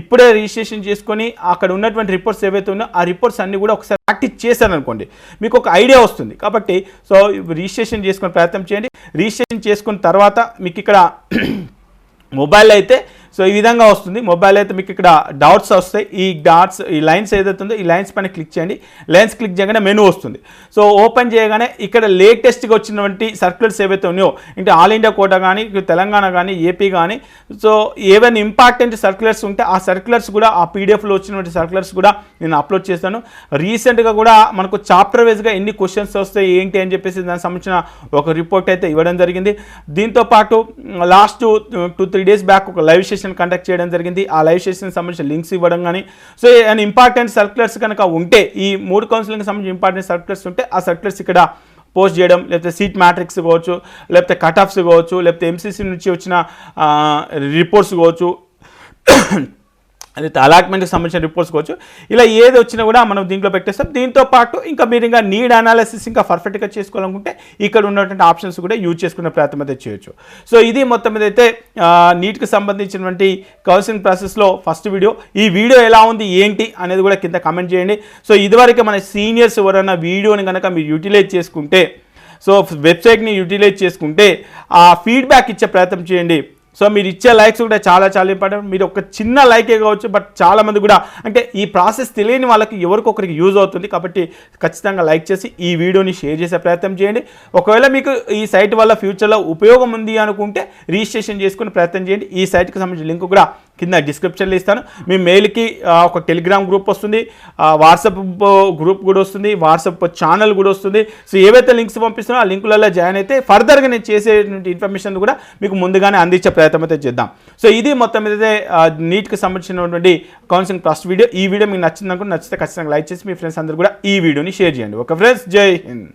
ఇప్పుడే రిజిస్ట్రేషన్ చేసుకొని అక్కడ ఉన్నటువంటి రిపోర్ట్స్ ఏవైతే ఉన్నాయో ఆ రిపోర్ట్స్ అన్నీ కూడా ఒకసారి ప్రాక్టీస్ చేశారనుకోండి మీకు ఒక ఐడియా వస్తుంది. కాబట్టి సో రిజిస్ట్రేషన్ చేసుకునే ప్రయత్నం చేయండి. రిజిస్ట్రేషన్ చేసుకున్న తర్వాత మీకు ఇక్కడ మొబైల్ అయితే సో ఈ విధంగా వస్తుంది. మొబైల్ అయితే మీకు ఇక్కడ డాట్స్ వస్తాయి. ఈ డాట్స్ ఈ లైన్స్ ఏదైతే ఉందో ఈ లైన్స్ పైన క్లిక్ చేయండి. లైన్స్ క్లిక్ చేయగానే మెనూ వస్తుంది. సో ఓపెన్ చేయగానే ఇక్కడ లేటెస్ట్గా వచ్చినటువంటి సర్క్యులర్స్ ఏవైతే ఉన్నాయో, అంటే ఆల్ ఇండియా కోటా కానీ తెలంగాణ కానీ ఏపీ కానీ సో ఏవైనా ఇంపార్టెంట్ సర్క్యులర్స్ ఉంటే ఆ సర్క్యులర్స్ కూడా ఆ పీడిఎఫ్లో వచ్చినటువంటి సర్క్యులర్స్ కూడా నేను అప్లోడ్ చేస్తాను. రీసెంట్గా కూడా మనకు చాప్టర్ వైజ్గా ఎన్ని క్వశ్చన్స్ వస్తాయి ఏంటి అని చెప్పేసి దానికి సంబంధించిన ఒక రిపోర్ట్ అయితే ఇవ్వడం జరిగింది. దీంతోపాటు లాస్ట్ 2-3 డేస్ బ్యాక్ ఒక లైవ్ సెషన్ కండక్ట్ చేయడం జరిగింది. ఆ లైవ్ సెషన్ సంబంధించిన లింక్స్ ఇవ్వడం కానీ సో అండ్ ఇంపార్టెంట్ సర్క్యులర్స్ కనుక ఉంటే ఈ 3 కౌన్సిలింగ్ సంబంధించిన ఇంపార్టెంట్ సర్క్యులర్స్ ఉంటే ఆ సర్క్యులర్స్ ఇక్కడ పోస్ట్ చేయడం, లేకపోతే సీట్ మ్యాట్రిక్స్ కావచ్చు, లేకపోతే కట్ ఆఫ్స్ కావచ్చు, లేకపోతే ఎంసీసీ నుంచి వచ్చిన రిపోర్ట్స్ కావచ్చు, అదే అలాట్మెంట్కి సంబంధించిన రిపోర్ట్స్ కావచ్చు, ఇలా ఏది వచ్చినా కూడా మనం దీంట్లో పెట్టేస్తాం. దీంతో పాటు ఇంకా మీరు ఇంకా నీడ్ అనాలిసిస్ ఇంకా పర్ఫెక్ట్గా చేసుకోవాలనుకుంటే ఇక్కడ ఉన్నటువంటి ఆప్షన్స్ కూడా యూజ్ చేసుకునే ప్రయత్నం అయితే చేయొచ్చు. సో ఇది మొత్తం మీద అయితే నీట్కి సంబంధించినటువంటి కౌన్సిలింగ్ ప్రాసెస్లో ఫస్ట్ వీడియో. ఈ వీడియో ఎలా ఉంది ఏంటి అనేది కూడా కింద కమెంట్ చేయండి. సో ఇదివరకు మన సీనియర్స్ ఎవరైనా వీడియోని కనుక మీరు యూటిలైజ్ చేసుకుంటే, సో వెబ్సైట్ని యూటిలైజ్ చేసుకుంటే ఆ ఫీడ్బ్యాక్ ఇచ్చే ప్రయత్నం చేయండి. సో మీరు ఇచ్చే లైక్స్ కూడా చాలా ఇంపార్టెంట్. మీరు ఒక చిన్న లైకే కావచ్చు, బట్ చాలామంది కూడా అంటే ఈ ప్రాసెస్ తెలియని వాళ్ళకి ఎవరికొకరికి యూజ్ అవుతుంది. కాబట్టి ఖచ్చితంగా లైక్ చేసి ఈ వీడియోని షేర్ చేసే ప్రయత్నం చేయండి. ఒకవేళ మీకు ఈ సైట్ వల్ల ఫ్యూచర్లో ఉపయోగం ఉంది అనుకుంటే రిజిస్ట్రేషన్ చేసుకునే ప్రయత్నం చేయండి. ఈ సైట్కి సంబంధించిన లింక్ కూడా కింద డిస్క్రిప్షన్లో ఇస్తాను. మీ మెయిల్కి ఒక టెలిగ్రామ్ గ్రూప్ వస్తుంది, వాట్సాప్ గ్రూప్ కూడా వస్తుంది, వాట్సాప్ ఛానల్ కూడా వస్తుంది. సో ఏవైతే లింక్స్ పంపిస్తున్నా ఆ లింకులలో జాయిన్ అయితే ఫర్దర్గా నేను చేసే ఇన్ఫర్మేషన్ కూడా మీకు ముందుగానే అందించే ప్రయత్నం అయితే చేద్దాం. సో ఇది మొత్తం మీద నీట్కి సంబంధించినటువంటి కౌన్సిలింగ్ ఫస్ట్ వీడియో. ఈ వీడియో మీకు నచ్చింది అనుకుంటే నచ్చితే ఖచ్చితంగా లైక్ చేసి మీ ఫ్రెండ్స్ అందరూ కూడా ఈ వీడియోని షేర్ చేయండి. ఓకే ఫ్రెండ్స్, జై హింద్.